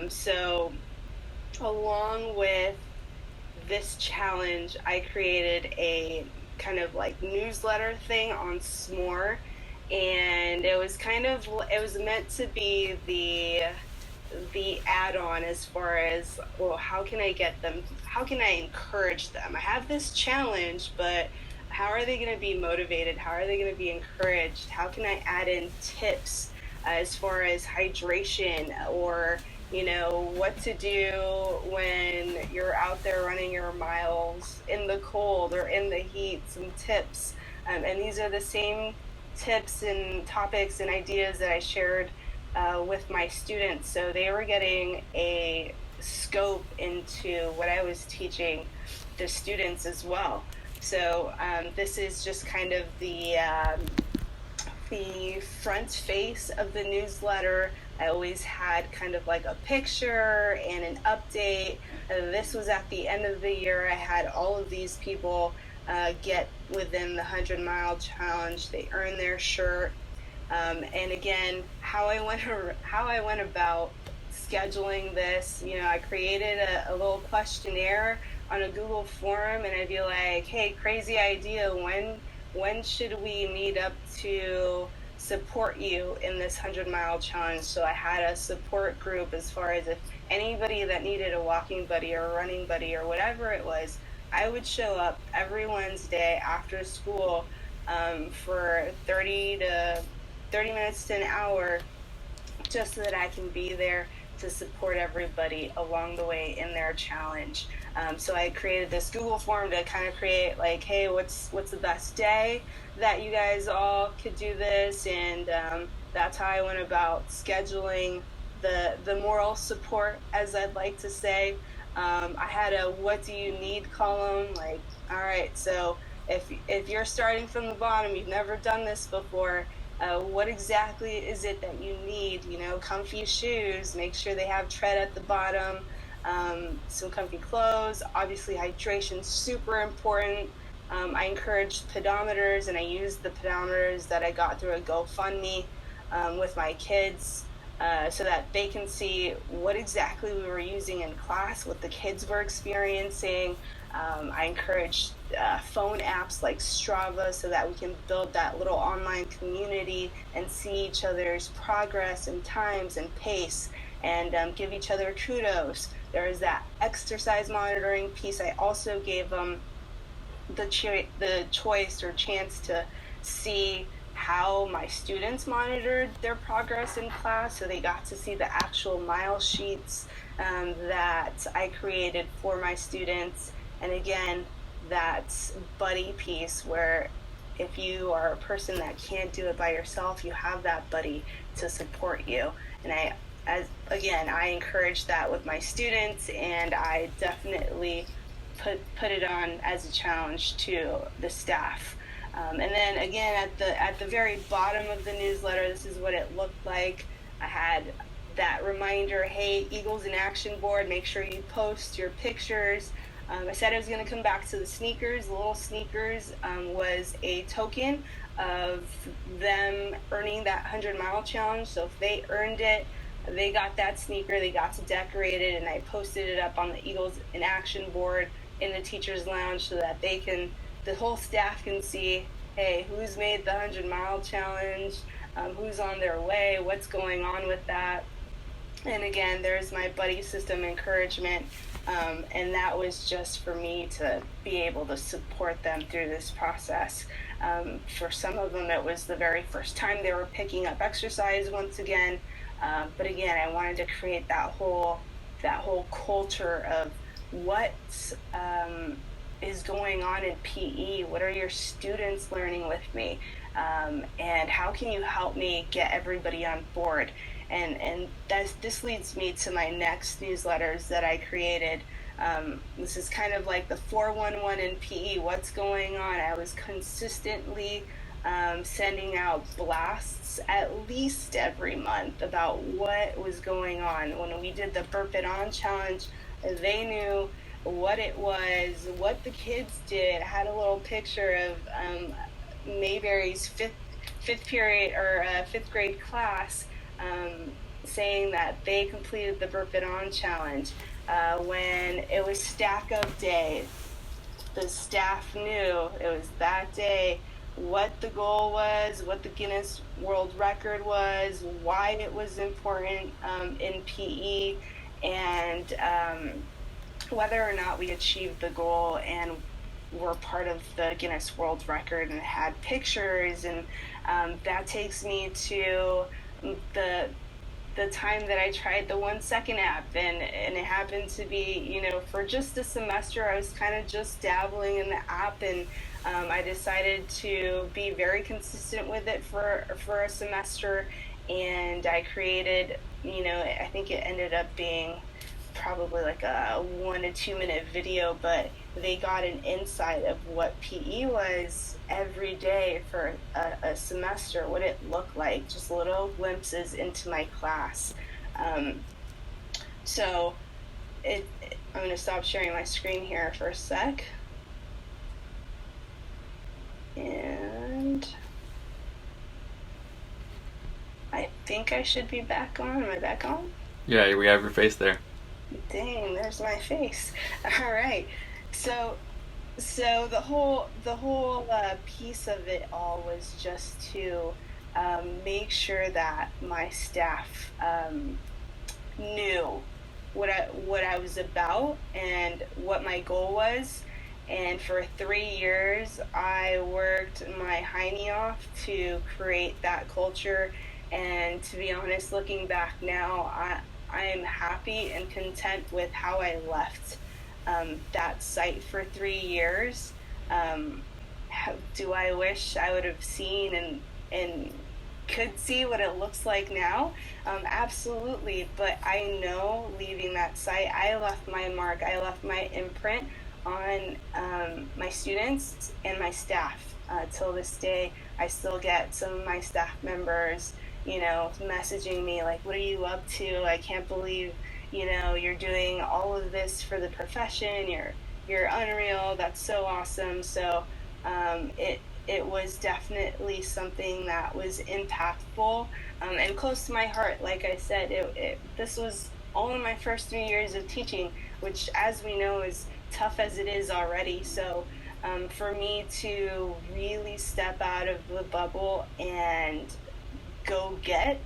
So along with this challenge, I created a kind of like newsletter thing on S'more, and it was meant to be the add-on as far as, well, how can I encourage them? I have this challenge, but how are they going to be motivated? How are they going to be encouraged? How can I add in tips as far as hydration, or what to do when you're out there running your miles in the cold or in the heat, some tips. And these are the same tips and topics and ideas that I shared with my students. So they were getting a scope into what I was teaching the students as well. So this is just kind of the front face of the newsletter. I always had kind of like a picture and an update. This was at the end of the year. I had all of these people get within the 100-mile challenge. They earn their shirt. And again, how I went about scheduling this, I created a little questionnaire on a Google form, and I'd be like, hey, crazy idea, when should we meet up to support you in this 100-mile challenge? So I had a support group as far as if anybody that needed a walking buddy or a running buddy or whatever it was, I would show up every Wednesday after school for 30 minutes to an hour, just so that I can be there to support everybody along the way in their challenge. So I created this Google form to kind of create like, hey, what's the best day that you guys all could do this? And that's how I went about scheduling the moral support, as I'd like to say. I had a what do you need column, like, all right, so if you're starting from the bottom, you've never done this before, what exactly is it that you need? Comfy shoes, make sure they have tread at the bottom, some comfy clothes, obviously hydration, super important. I encouraged pedometers, and I used the pedometers that I got through a GoFundMe with my kids, so that they can see what exactly we were using in class, what the kids were experiencing. I encourage phone apps like Strava so that we can build that little online community and see each other's progress and times and pace, and give each other kudos. There is that exercise monitoring piece. I also gave them the choice or chance to see how my students monitored their progress in class, so they got to see the actual mile sheets that I created for my students. And again, that buddy piece, where if you are a person that can't do it by yourself, you have that buddy to support you. And I encourage that with my students, and I definitely put it on as a challenge to the staff. And then again, at the very bottom of the newsletter, this is what it looked like. I had that reminder, hey, Eagles in Action board, make sure you post your pictures. I said I was going to come back to the sneakers. The little sneakers was a token of them earning that 100-mile challenge. So if they earned it, they got that sneaker, they got to decorate it, and I posted it up on the Eagles in Action board in the teacher's lounge so that the whole staff can see, hey, who's made the 100-mile challenge, who's on their way, what's going on with that. And again, there's my buddy system encouragement, and that was just for me to be able to support them through this process. For some of them, it was the very first time they were picking up exercise once again. But again, I wanted to create that whole culture of what is going on in PE. What are your students learning with me? And how can you help me get everybody on board? And this leads me to my next newsletters that I created. This is kind of like the 411 in PE. What's going on? I was consistently sending out blasts at least every month about what was going on. When we did the Burp It On challenge, they knew what it was, what the kids did. I had a little picture of Mayberry's fifth period or fifth grade class saying that they completed the Burp It On challenge. When it was Stack Up Day, the staff knew it was that day, what the goal was, what the Guinness World Record was, why it was important in PE, and whether or not we achieved the goal and were part of the Guinness World Record, and had pictures. And that takes me to the time that I tried the 1 Second app, and it happened to be, for just a semester. I was kind of just dabbling in the app, and I decided to be very consistent with it for a semester, and I created, I think it ended up being probably like a 1 to 2 minute video, but they got an insight of what PE was every day for a semester, what it looked like, just little glimpses into my class. So I'm going to stop sharing my screen here for a sec. think I should be back on. Am I back on? Yeah, we have your face there. Dang, there's my face. All right. So the whole piece of it all was just to make sure that my staff knew what I was about and what my goal was. And for 3 years, I worked my hiney off to create that culture. And to be honest, looking back now, I am happy and content with how I left that site for 3 years. Do I wish I would have seen and could see what it looks like now? Absolutely. But I know leaving that site, I left my mark, I left my imprint on my students and my staff. Till this day, I still get some of my staff members, messaging me like, what are you up to? I can't believe, you're doing all of this for the profession. You're unreal. That's so awesome. So it was definitely something that was impactful and close to my heart. Like I said, this was only my first 3 years of teaching, which, as we know, is tough as it is already. So for me to really step out of the bubble and go get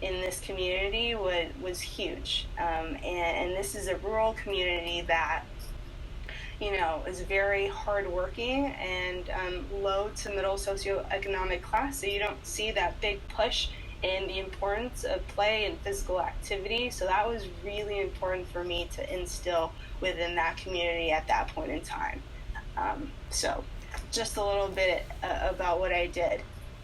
in this community was huge. And this is a rural community that is very hardworking and low to middle socioeconomic class. So you don't see that big push in the importance of play and physical activity. So that was really important for me to instill within that community at that point in time. So just a little bit about what I did.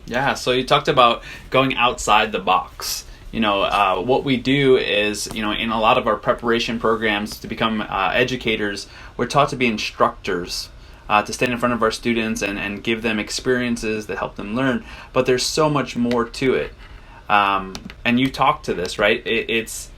Yeah, so you talked about going outside the box. What we do is, in a lot of our preparation programs to become educators, we're taught to be instructors, to stand in front of our students and give them experiences that help them learn. But there's so much more to it. And you talked to this, right? It's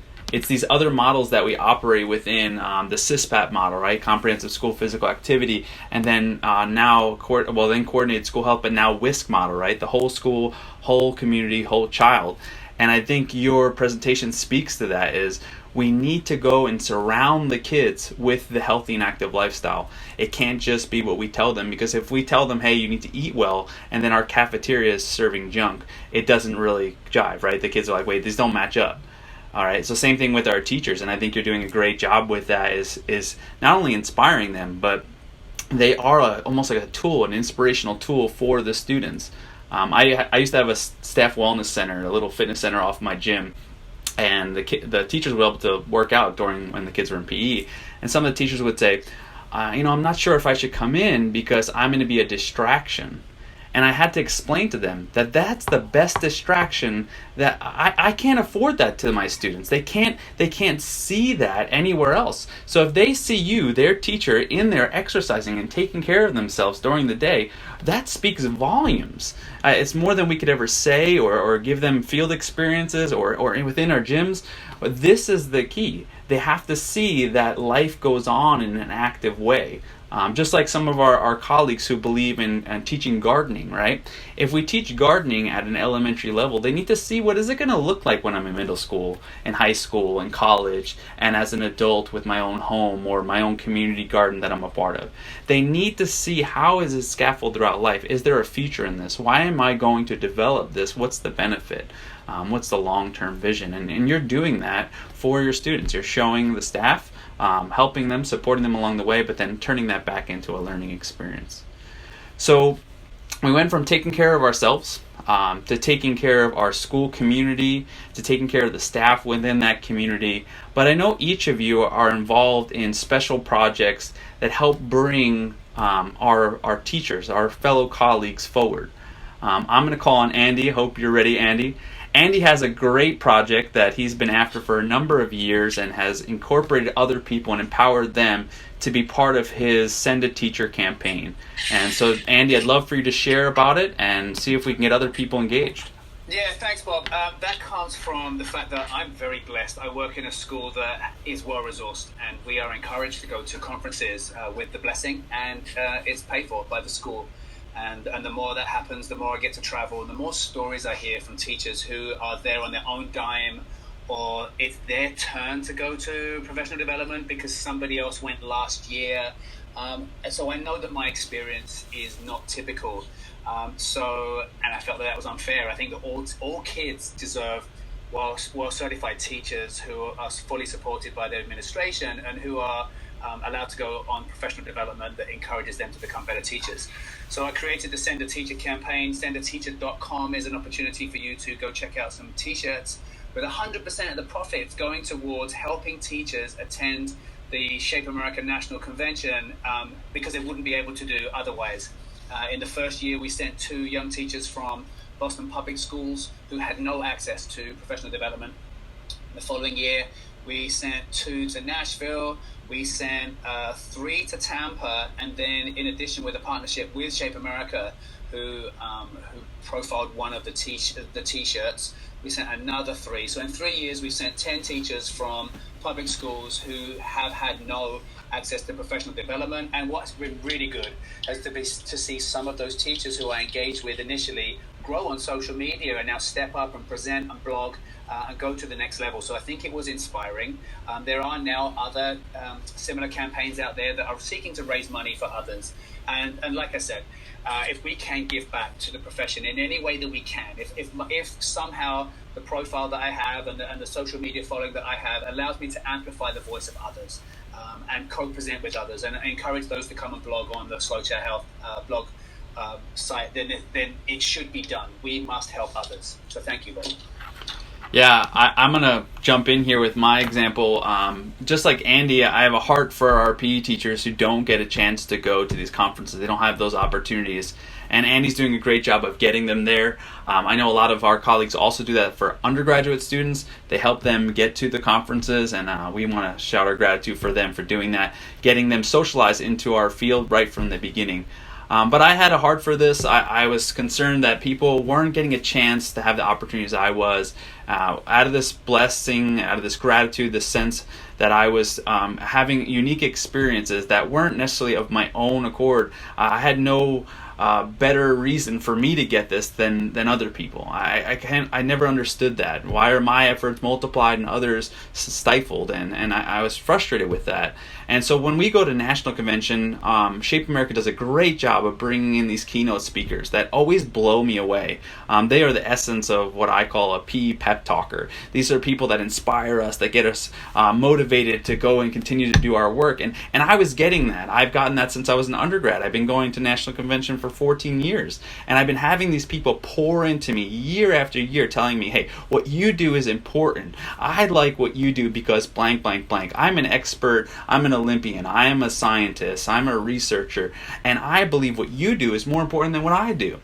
these other models that we operate within, the CISPAT model, right? Comprehensive School Physical Activity, and then then Coordinated School Health, but now WISC model, right? The whole school, whole community, whole child. And I think your presentation speaks to that, is we need to go and surround the kids with the healthy and active lifestyle. It can't just be what we tell them, because if we tell them, hey, you need to eat well, and then our cafeteria is serving junk, it doesn't really jive, right? The kids are like, wait, these don't match up. All right, so same thing with our teachers, and I think you're doing a great job with that, is not only inspiring them, but they are almost like a tool, an inspirational tool for the students. I used to have a staff wellness center, a little fitness center off my gym, and the teachers were able to work out when the kids were in PE, and some of the teachers would say, I'm not sure if I should come in because I'm going to be a distraction. And I had to explain to them that that's the best distraction, that I can't afford that to my students. They can't see that anywhere else. So if they see you, their teacher, in there exercising and taking care of themselves during the day, that speaks volumes. It's more than we could ever say or give them field experiences or within our gyms. But this is the key. They have to see that life goes on in an active way. Just like some of our colleagues who believe in teaching gardening, right? If we teach gardening at an elementary level, they need to see what is it going to look like when I'm in middle school, in high school, in college, and as an adult with my own home or my own community garden that I'm a part of. They need to see, how is it scaffolded throughout life? Is there a future in this? Why am I going to develop this? What's the benefit? What's the long-term vision? And you're doing that for your students. You're showing the staff, helping them, supporting them along the way, but then turning that back into a learning experience. So we went from taking care of ourselves to taking care of our school community, to taking care of the staff within that community. But I know each of you are involved in special projects that help bring our teachers, our fellow colleagues forward. I'm going to call on Andy. Hope you're ready, Andy. Andy has a great project that he's been after for a number of years and has incorporated other people and empowered them to be part of his Send a Teacher campaign. And so, Andy, I'd love for you to share about it and see if we can get other people engaged. Yeah, thanks, Bob. That comes from the fact that I'm very blessed. I work in a school that is well-resourced, and we are encouraged to go to conferences with the blessing, and it's paid for by the school. And the more that happens, the more I get to travel, and the more stories I hear from teachers who are there on their own dime, or it's their turn to go to professional development because somebody else went last year. And so I know that my experience is not typical. And I felt that was unfair. I think that all kids deserve well-certified teachers who are fully supported by their administration and who are allowed to go on professional development that encourages them to become better teachers. So I created the Send a Teacher campaign. SendAteacher.com is an opportunity for you to go check out some t-shirts with 100% of the profits going towards helping teachers attend the Shape America National Convention because they wouldn't be able to do otherwise. In the first year, we sent 2 young teachers from Boston public schools who had no access to professional development. The following year, we sent 2 to Nashville, we sent 3 to Tampa, and then in addition with a partnership with Shape America, who profiled one of the t-shirts, we sent another 3. So in 3 years, we've sent 10 teachers from public schools who have had no access to professional development. And what's been really good is to see some of those teachers who I engaged with initially grow on social media and now step up and present and blog and go to the next level. So I think it was inspiring. There are now other similar campaigns out there that are seeking to raise money for others. And like I said, if we can give back to the profession in any way that we can, if somehow the profile that I have and the social media following that I have allows me to amplify the voice of others and co-present with others and encourage those to come and blog on the Slow Chat Health blog site, then it should be done. We must help others. So thank you, both. Yeah, I'm going to jump in here with my example. Just like Andy, I have a heart for our PE teachers who don't get a chance to go to these conferences. They don't have those opportunities. And Andy's doing a great job of getting them there. I know a lot of our colleagues also do that for undergraduate students. They help them get to the conferences, and we want to shout our gratitude for them for doing that, getting them socialized into our field right from the beginning. But I had a heart for this. I was concerned that people weren't getting a chance to have the opportunities I was. Out of this blessing, out of this gratitude, this sense that I was having unique experiences that weren't necessarily of my own accord. I had no better reason for me to get this than other people. I never understood that. Why are my efforts multiplied and others stifled? And I was frustrated with that. And so when we go to national convention, Shape America does a great job of bringing in these keynote speakers that always blow me away. They are the essence of what I call a PE pep talker. These are people that inspire us, that get us motivated to go and continue to do our work. And I was getting that. I've gotten that since I was an undergrad. I've been going to national convention for 14 years. And I've been having these people pour into me year after year telling me, hey, what you do is important. I like what you do because blank, blank, blank. I'm an expert. I'm an Olympian. I am a scientist. I'm a researcher. And I believe what you do is more important than what I do.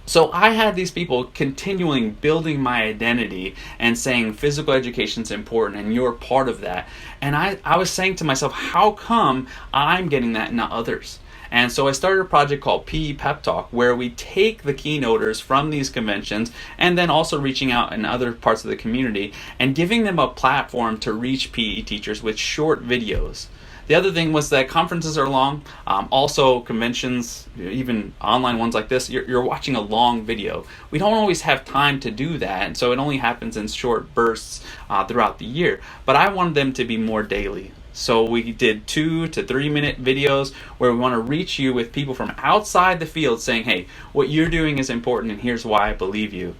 So I had these people continuing building my identity and saying physical education is important and you're part of that. And I was saying to myself, how come I'm getting that and not others? And so I started a project called PE Pep Talk, where we take the keynoters from these conventions and then also reaching out in other parts of the community and giving them a platform to reach PE teachers with short videos. The other thing was that conferences are long. Also, conventions, even online ones like this, you're watching a long video. We don't always have time to do that, and so it only happens in short bursts throughout the year. But I wanted them to be more daily. So we did 2 to 3 minute videos where we want to reach you with people from outside the field saying, hey, what you're doing is important and here's why I believe you.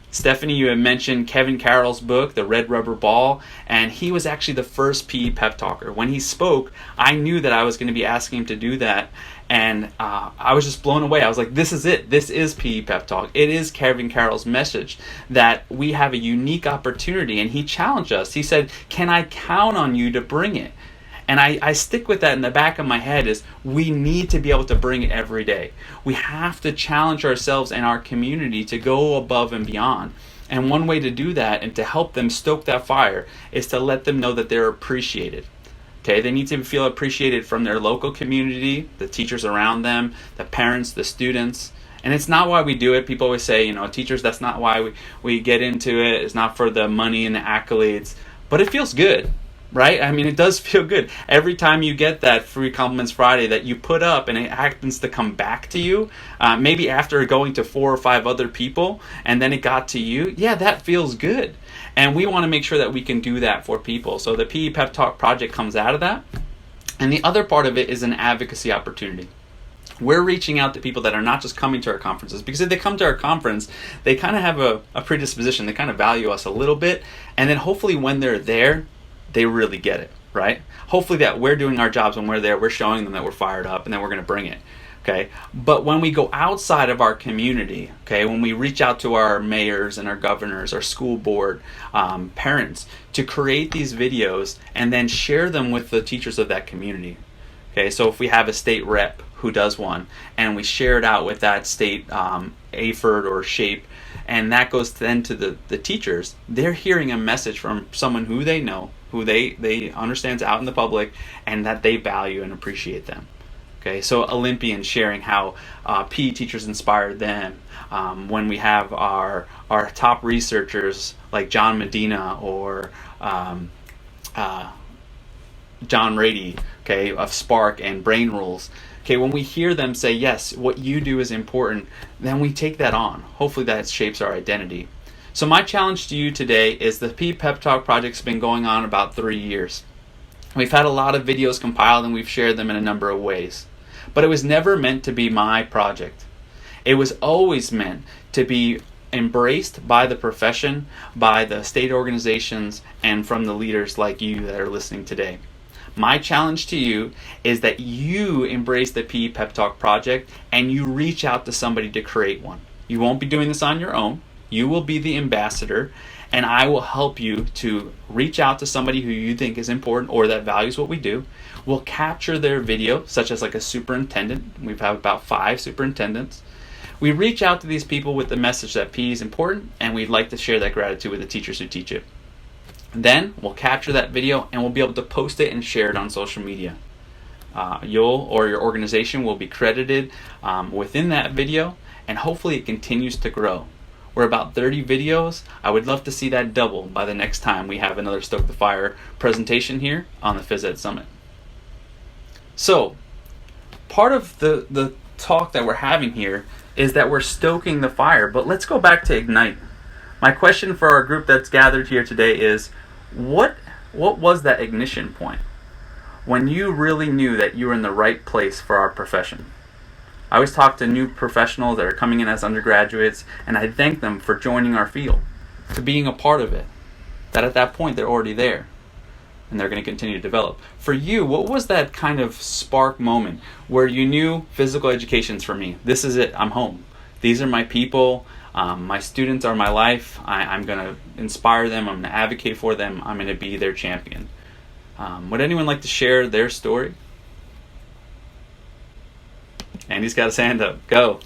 Stephanie, you had mentioned Kevin Carroll's book, The Red Rubber Ball, and he was actually the first PE pep talker. When he spoke, I knew that I was going to be asking him to do that, and I was just blown away. I was like, this is it. This is PE Pep Talk. It is Kevin Carroll's message that we have a unique opportunity, and he challenged us. He said, can I count on you to bring it? And I stick with that in the back of my head is we need to be able to bring it every day. We have to challenge ourselves and our community to go above and beyond. And one way to do that and to help them stoke that fire is to let them know that they're appreciated. Okay, they need to feel appreciated from their local community, the teachers around them, the parents, the students. And it's not why we do it. People always say, teachers, that's not why we get into it. It's not for the money and the accolades. But it feels good. right? I mean, it does feel good. Every time you get that free Compliments Friday that you put up and it happens to come back to you, maybe after going to 4 or 5 other people and then it got to you, yeah, that feels good. And we want to make sure that we can do that for people. So the PE Pep Talk project comes out of that. And the other part of it is an advocacy opportunity. We're reaching out to people that are not just coming to our conferences, because if they come to our conference, they kind of have a predisposition. They kind of value us a little bit. And then hopefully when they're there, they really get it, right? Hopefully that we're doing our jobs when we're there, we're showing them that we're fired up and then we're going to bring it, okay? But when we go outside of our community, okay, when we reach out to our mayors and our governors, our school board, parents, to create these videos and then share them with the teachers of that community, okay? So if we have a state rep who does one and we share it out with that state AFERD or SHAPE, and that goes then to the teachers, they're hearing a message from someone who they know, who they understand is out in the public, and that they value and appreciate them. Okay, so Olympians sharing how PE teachers inspired them. When we have our top researchers like John Medina or John Rady, okay, of Spark and Brain Rules. Okay, when we hear them say, yes, what you do is important, then we take that on. Hopefully that shapes our identity. So my challenge to you today is the PE Pep Talk project's been going on about 3 years. We've had a lot of videos compiled and we've shared them in a number of ways. But it was never meant to be my project. It was always meant to be embraced by the profession, by the state organizations, and from the leaders like you that are listening today. My challenge to you is that you embrace the PE Pep Talk project and you reach out to somebody to create one. You won't be doing this on your own. You will be the ambassador, and I will help you to reach out to somebody who you think is important or that values what we do. We'll capture their video, such as like a superintendent. We've had about 5 superintendents. We reach out to these people with the message that PE is important, and we'd like to share that gratitude with the teachers who teach it. Then we'll capture that video and we'll be able to post it and share it on social media. You'll or your organization will be credited within that video, and hopefully it continues to grow. We're about 30 videos. I would love to see that double by the next time we have another Stoke the Fire presentation here on the Phys-Ed Summit. So, part of the talk that we're having here is that we're stoking the fire, but let's go back to Ignite. My question for our group that's gathered here today is, what was that ignition point when you really knew that you were in the right place for our profession? I always talk to new professionals that are coming in as undergraduates, and I thank them for joining our field, to being a part of it. That at that point they're already there, and they're going to continue to develop. For you, what was that kind of spark moment where you knew physical education's for me? This is it. I'm home. These are my people. My students are my life. I'm going to inspire them. I'm going to advocate for them. I'm going to be their champion. Would anyone like to share their story? Andy's got his hand up. Go.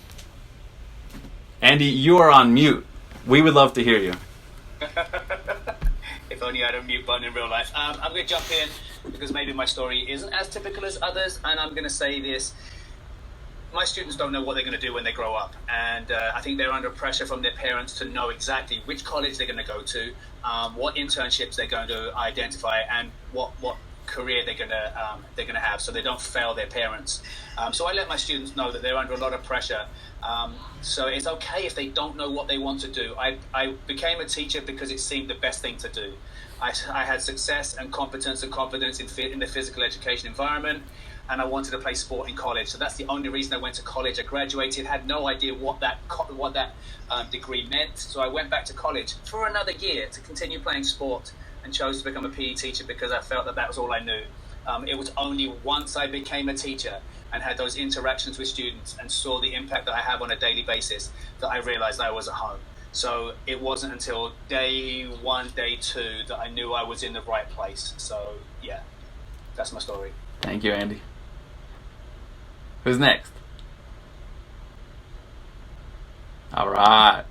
Andy, you are on mute. We would love to hear you. If only I had a mute button in real life. I'm going to jump in because maybe my story isn't as typical as others, and I'm going to say this. My students don't know what they're going to do when they grow up, and I think they're under pressure from their parents to know exactly which college they're going to go to, what internships they're going to identify, and what career they're going to have, so they don't fail their parents. So I let my students know that they're under a lot of pressure. So it's okay if they don't know what they want to do. I became a teacher because it seemed the best thing to do. I had success and competence and confidence in the physical education environment, and I wanted to play sport in college. So that's the only reason I went to college. I graduated, had no idea what that degree meant. So I went back to college for another year to continue playing sport, and chose to become a PE teacher because I felt that was all I knew. It was only once I became a teacher and had those interactions with students and saw the impact that I have on a daily basis that I realized I was at home. So it wasn't until day 1, day 2 that I knew I was in the right place. So yeah, that's my story. Thank you, Andy. Who's next? All right.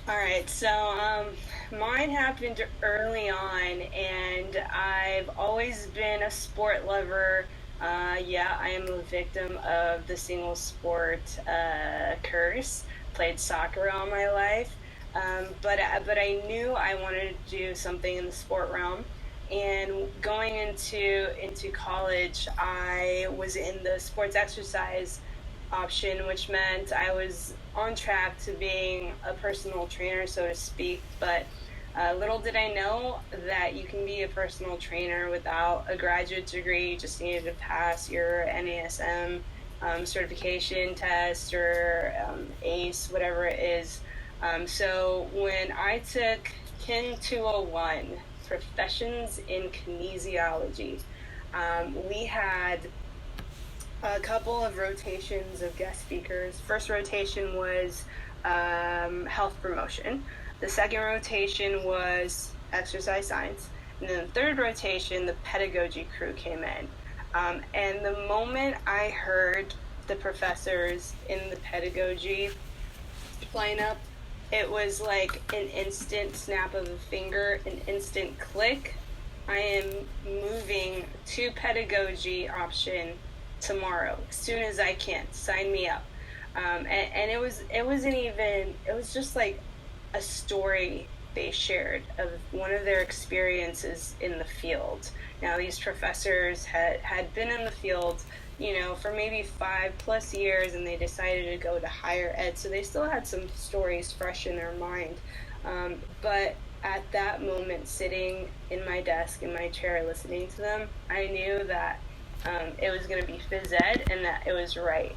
All right, so mine happened early on, and I've always been a sport lover. Yeah, I am a victim of the single sport curse. Played soccer all my life. But I knew I wanted to do something in the sport realm. And going into college, I was in the sports exercise option, which meant I was on track to being a personal trainer, so to speak. But little did I know that you can be a personal trainer without a graduate degree. You just needed to pass your NASM certification test or ACE, whatever it is. So when I took KIN 201, Professions in Kinesiology, we had a couple of rotations of guest speakers. First rotation was health promotion. The second rotation was exercise science. And then the third rotation, the pedagogy crew came in. And the moment I heard the professors in the pedagogy lineup, it was like an instant snap of a finger, an instant click. I am moving to pedagogy option tomorrow, as soon as I can. Sign me up. And it was just like a story they shared of one of their experiences in the field. Now, these professors had been in the field, for maybe 5+ years, and they decided to go to higher ed, so they still had some stories fresh in their mind. But at that moment, sitting in my desk, in my chair, listening to them, I knew that it was going to be Phys-Ed and that it was right.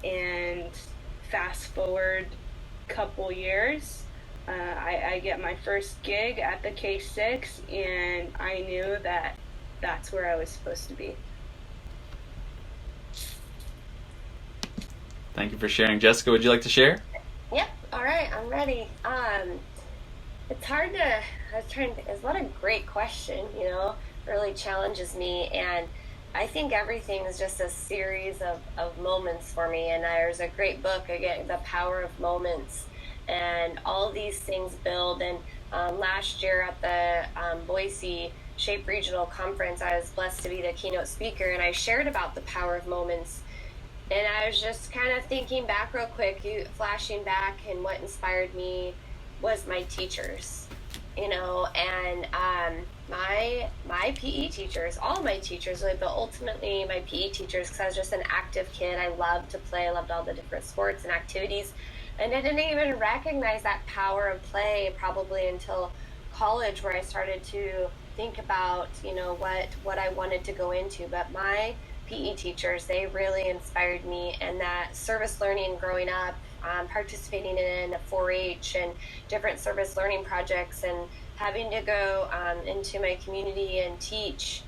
And fast forward a couple years, I get my first gig at the K6, and I knew that that's where I was supposed to be. Thank you for sharing. Jessica, would you like to share? Yep. All right, I'm ready. It's hard to, I was trying to think, it's what a great question, really challenges me. And I think everything is just a series of moments for me. And there's a great book, again, The Power of Moments. And all these things build. And last year at the Boise Shape Regional Conference, I was blessed to be the keynote speaker. And I shared about the power of moments. And I was just kind of thinking back real quick, flashing back, and what inspired me was my teachers, and my PE teachers, all my teachers, but ultimately my PE teachers, because I was just an active kid. I loved to play. I loved all the different sports and activities. And I didn't even recognize that power of play probably until college, where I started to think about, what I wanted to go into. But my PE teachers, they really inspired me, and that service learning growing up, participating in 4-H and different service learning projects, and having to go into my community and teach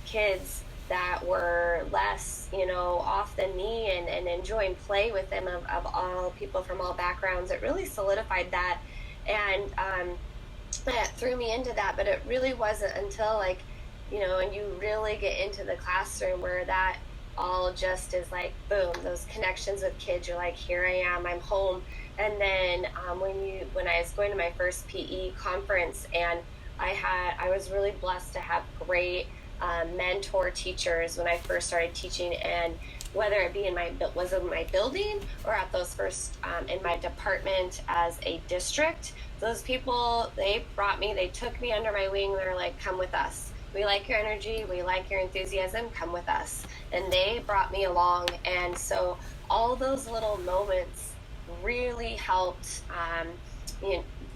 kids that were less, off than me, and enjoying play with them of all people from all backgrounds. It really solidified that, and that threw me into that. But it really wasn't until and you really get into the classroom where that all just is like, boom, those connections with kids. You're like, here I am, I'm home. And then when I was going to my first PE conference, and I was really blessed to have great mentor teachers when I first started teaching, and whether it be in my building or at those first in my department as a district, those people, they took me under my wing. They're like, come with us. We like your energy. We like your enthusiasm. Come with us. And they brought me along. And so all those little moments really helped,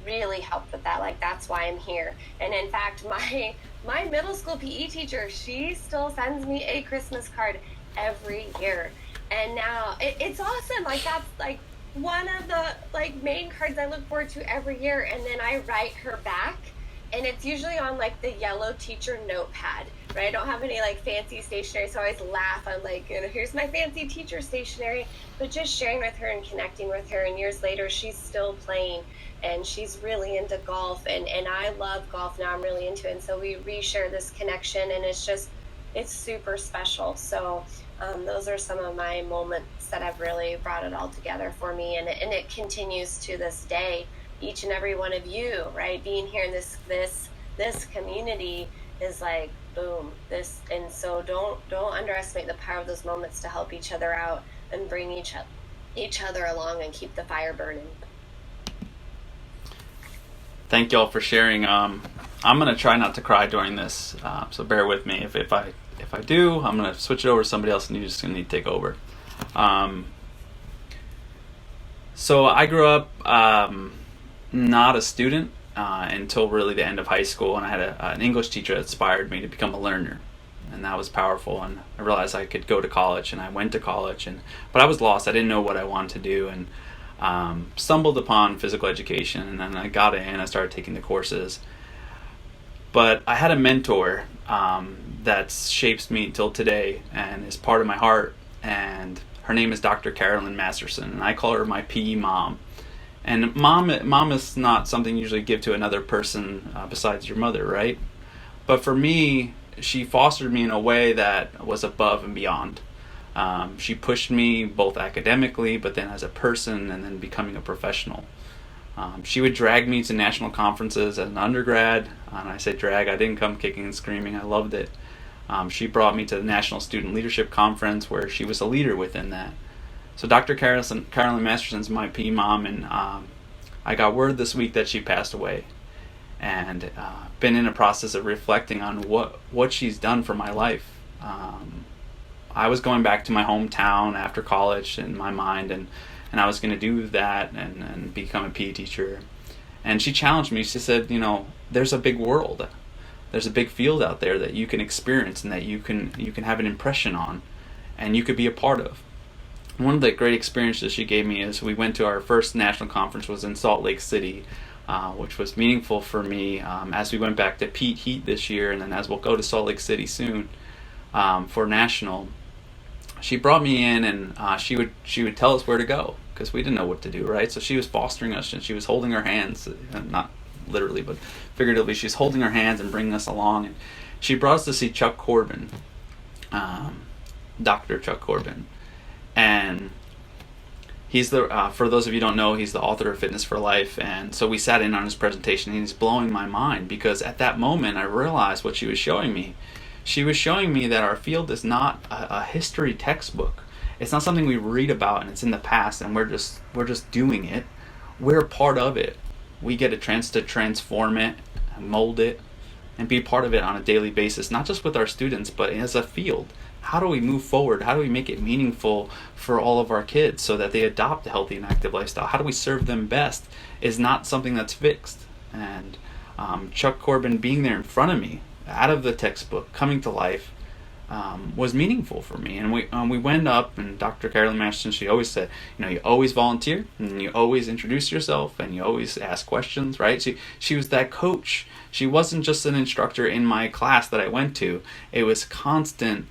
really helped with that. Like, that's why I'm here. And in fact, my middle school PE teacher, she still sends me a Christmas card every year. And now it's awesome. Like, that's like one of the main cards I look forward to every year. And then I write her back. And it's usually on the yellow teacher notepad, right? I don't have any fancy stationery, so I always laugh. I'm like, here's my fancy teacher stationery. But just sharing with her and connecting with her, and years later, she's still playing, and she's really into golf, and I love golf now. I'm really into it, and so we reshare this connection, and it's super special. So those are some of my moments that have really brought it all together for me, and it continues to this day. Each and every one of you, right? Being here in this community is like, boom, this. And so don't underestimate the power of those moments to help each other out and bring each other along and keep the fire burning. Thank y'all for sharing. I'm gonna try not to cry during this, so bear with me. If I do, I'm gonna switch it over to somebody else, and you're just gonna need to take over. So I grew up not a student until really the end of high school, and I had an English teacher that inspired me to become a learner, and that was powerful. And I realized I could go to college, and I went to college, but I was lost. I didn't know what I wanted to do, and stumbled upon physical education, and then I got in. I started taking the courses, but I had a mentor that shapes me till today and is part of my heart, and her name is Dr. Carolyn Masterson, and I call her my PE mom. And mom is not something you usually give to another person besides your mother, right? But for me, she fostered me in a way that was above and beyond. She pushed me both academically, but then as a person, and then becoming a professional. She would drag me to national conferences as an undergrad, and I say drag, I didn't come kicking and screaming, I loved it. She brought me to the National Student Leadership Conference, where she was a leader within that. So Dr. Carolyn Masterson's my PE mom, and I got word this week that she passed away, and been in a process of reflecting on what she's done for my life. I was going back to my hometown after college in my mind, and I was going to do that and become a PE teacher. And she challenged me. She said, there's a big world. There's a big field out there that you can experience and that you can have an impression on, and you could be a part of. One of the great experiences she gave me is we went to our first national conference was in Salt Lake City, which was meaningful for me as we went back to Pete Heat this year, and then as we'll go to Salt Lake City soon for national. She brought me in, and she would tell us where to go because we didn't know what to do, right? So she was fostering us, and she was holding our hands, not literally, but figuratively, she's holding our hands and bringing us along. And she brought us to see Chuck Corbin, Dr. Chuck Corbin, and he's the for those of you who don't know, he's the author of Fitness for Life. And so we sat in on his presentation, and he's blowing my mind because at that moment I realized what she was showing me. She was showing me that our field is not a history textbook. It's not something we read about and it's in the past and we're just doing it. We're part of it. We get a chance to transform it, mold it, and be part of it on a daily basis, not just with our students, but as a field. How do we move forward? How do we make it meaningful for all of our kids so that they adopt a healthy and active lifestyle? How do we serve them best is not something that's fixed. And Chuck Corbin being there in front of me, out of the textbook, coming to life, was meaningful for me. And we went up, and Dr. Carolyn Masterson, she always said, you always volunteer, and you always introduce yourself, and you always ask questions, right? She was that coach. She wasn't just an instructor in my class that I went to. It was constant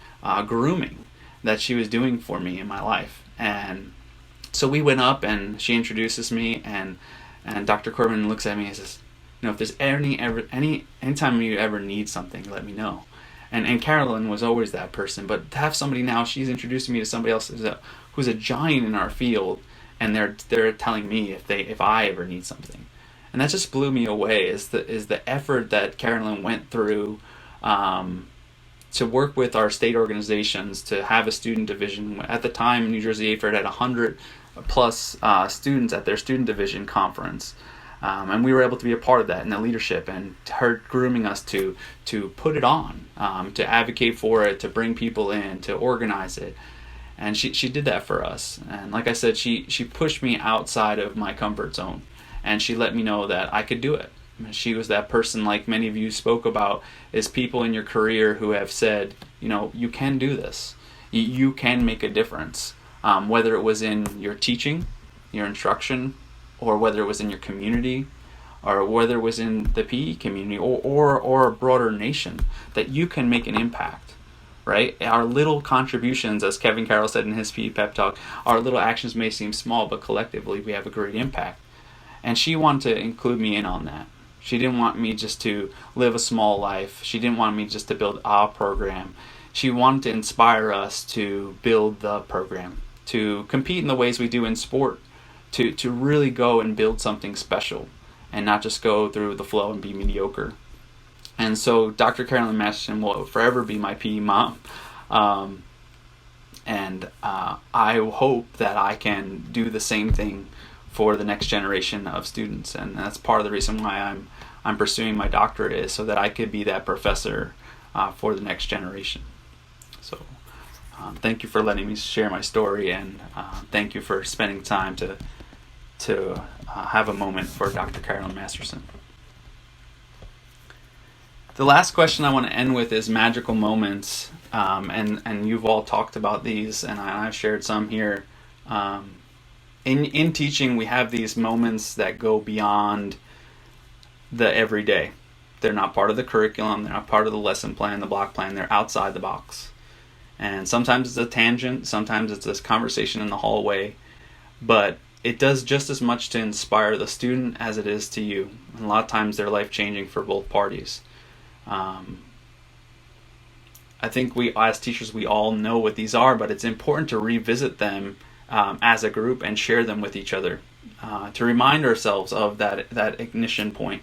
grooming that she was doing for me in my life. And so we went up, and she introduces me, and Dr. Corbin looks at me and says, if there's anytime you ever need something, let me know. And Carolyn was always that person, but to have somebody now, she's introducing me to somebody else who's a giant in our field, and they're telling me if I ever need something, and that just blew me away. Is the effort that Carolyn went through to work with our state organizations to have a student division. At the time, New Jersey AFER had 100 plus students at their student division conference. And we were able to be a part of that in the leadership, and her grooming us to put it on, to advocate for it, to bring people in, to organize it. And she did that for us. And like I said, she pushed me outside of my comfort zone, and she let me know that I could do it. She was that person, like many of you spoke about, is people in your career who have said, you can do this. You can make a difference, whether it was in your teaching, your instruction, or whether it was in your community, or whether it was in the PE community, or a broader nation, that you can make an impact, right? Our little contributions, as Kevin Carroll said in his PE Pep Talk, our little actions may seem small, but collectively we have a great impact. And she wanted to include me in on that. She didn't want me just to live a small life. She didn't want me just to build our program. She wanted to inspire us to build the program, to compete in the ways we do in sport, to really go and build something special and not just go through the flow and be mediocre. And so Dr. Carolyn Masterson will forever be my PE mom. And I hope that I can do the same thing for the next generation of students. And that's part of the reason why I'm pursuing my doctorate, is so that I could be that professor for the next generation. So thank you for letting me share my story, and thank you for spending time to have a moment for Dr. Carolyn Masterson. The last question I want to end with is magical moments, and you've all talked about these, and I've shared some here. In teaching, we have these moments that go beyond the everyday. They're not part of the curriculum, they're not part of the lesson plan, the block plan, they're outside the box. And sometimes it's a tangent, sometimes it's this conversation in the hallway, but it does just as much to inspire the student as it is to you. And a lot of times they're life-changing for both parties. I think we, as teachers, we all know what these are, but it's important to revisit them as a group and share them with each other, to remind ourselves of that ignition point,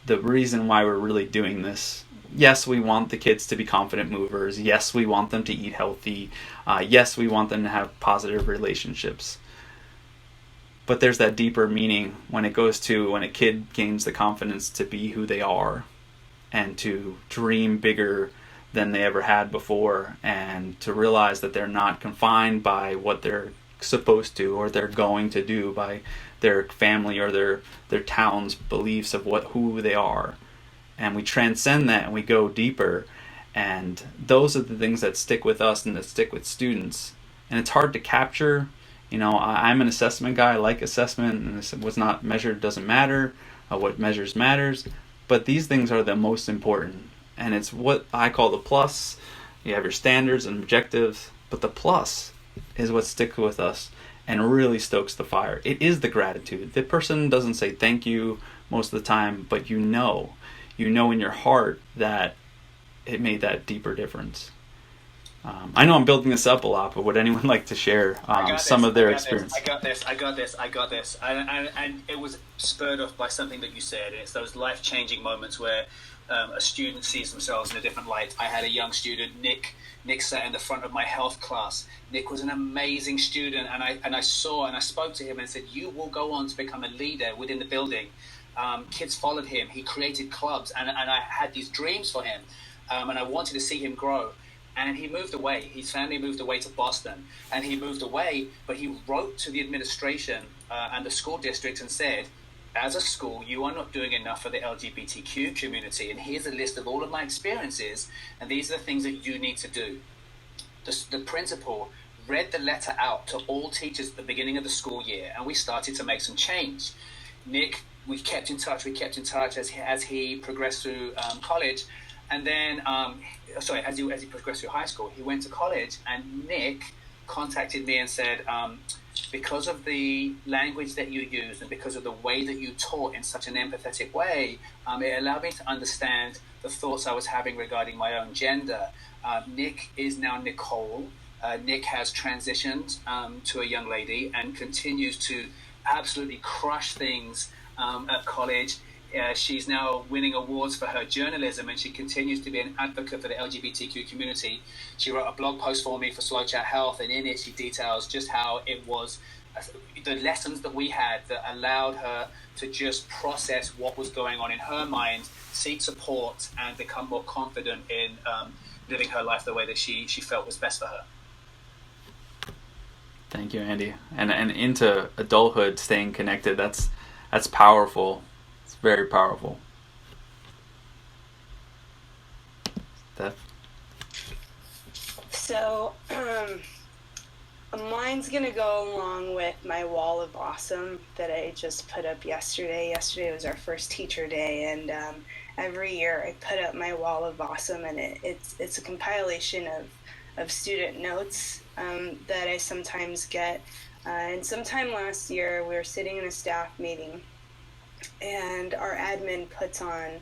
the reason why we're really doing this. Yes, we want the kids to be confident movers. Yes, we want them to eat healthy. Yes, we want them to have positive relationships. But there's that deeper meaning when a kid gains the confidence to be who they are and to dream bigger than they ever had before, and to realize that they're not confined by what they're supposed to or they're going to do by their family or their town's beliefs of who they are. And we transcend that and we go deeper, and those are the things that stick with us and that stick with students. And it's hard to capture. I'm an assessment guy. I like assessment, and what's not measured doesn't matter. What measures matters. But these things are the most important. And it's what I call the plus. You have your standards and objectives, but the plus is what sticks with us and really stokes the fire. It is the gratitude. The person doesn't say thank you most of the time, but you know in your heart that it made that deeper difference. I know I'm building this up a lot, but would anyone like to share some of their experience? I got this. And it was spurred off by something that you said. It's those life-changing moments where a student sees themselves in a different light. I had a young student, Nick. Nick sat in the front of my health class. Nick was an amazing student, and I spoke to him and said, you will go on to become a leader within the building. Kids followed him. He created clubs, and I had these dreams for him, and I wanted to see him grow. And he moved away. His family moved away to Boston, and he moved away, but he wrote to the administration and the school district and said, as a school, you are not doing enough for the LGBTQ community, and here's a list of all of my experiences, and these are the things that you need to do. The principal read the letter out to all teachers at the beginning of the school year, and we started to make some change. Nick, we kept in touch as he progressed through college, and then, as he progressed through high school, he went to college, and Nick contacted me and said, because of the language that you used and because of the way that you taught in such an empathetic way, it allowed me to understand the thoughts I was having regarding my own gender. Nick is now Nicole. Nick has transitioned to a young lady and continues to absolutely crush things at college. She's now winning awards for her journalism, and she continues to be an advocate for the LGBTQ community. She wrote a blog post for me for SlowChat Health, and in it she details just how it was the lessons that we had that allowed her to just process what was going on in her mind, seek support, and become more confident in living her life the way that she felt was best for her. Thank you, Andy. And into adulthood, staying connected, that's powerful. It's very powerful. Steph? So, mine's going to go along with my wall of awesome that I just put up yesterday. Yesterday was our first teacher day, and every year I put up my wall of awesome, and it's a compilation of student notes that I sometimes get. And sometime last year, we were sitting in a staff meeting, and our admin puts on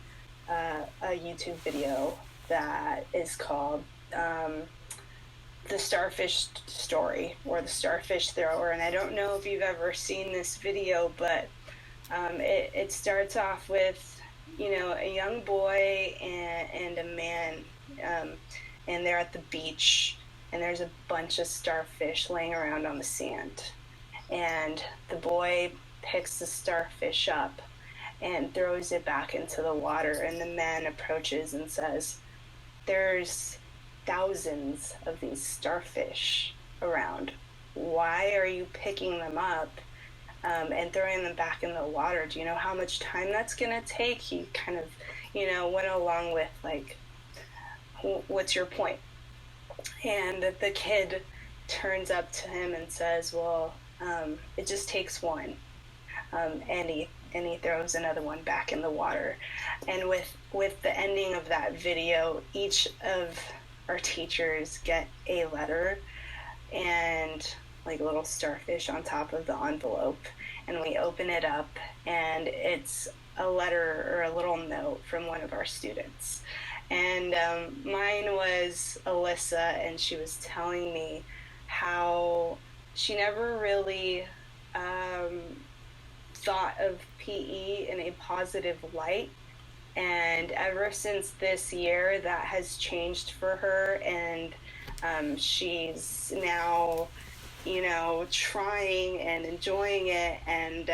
a YouTube video that is called the Starfish Story, or the Starfish Thrower. And I don't know if you've ever seen this video, but it starts off with, a young boy and a man, and they're at the beach, and there's a bunch of starfish laying around on the sand. and the boy picks the starfish up and throws it back into the water, and the man approaches and says, "There's thousands of these starfish around. Why are you picking them up and throwing them back in the water? Do you know how much time that's going to take?" He kind of, went along with, like, what's your point? And the kid turns up to him and says, "Well, it just takes one." And he throws another one back in the water. And with the ending of that video, each of our teachers get a letter and like a little starfish on top of the envelope, and we open it up, and it's a letter or a little note from one of our students. And mine was Alyssa, and she was telling me how she never really thought of PE in a positive light, and ever since this year that has changed for her, and she's now trying and enjoying it, and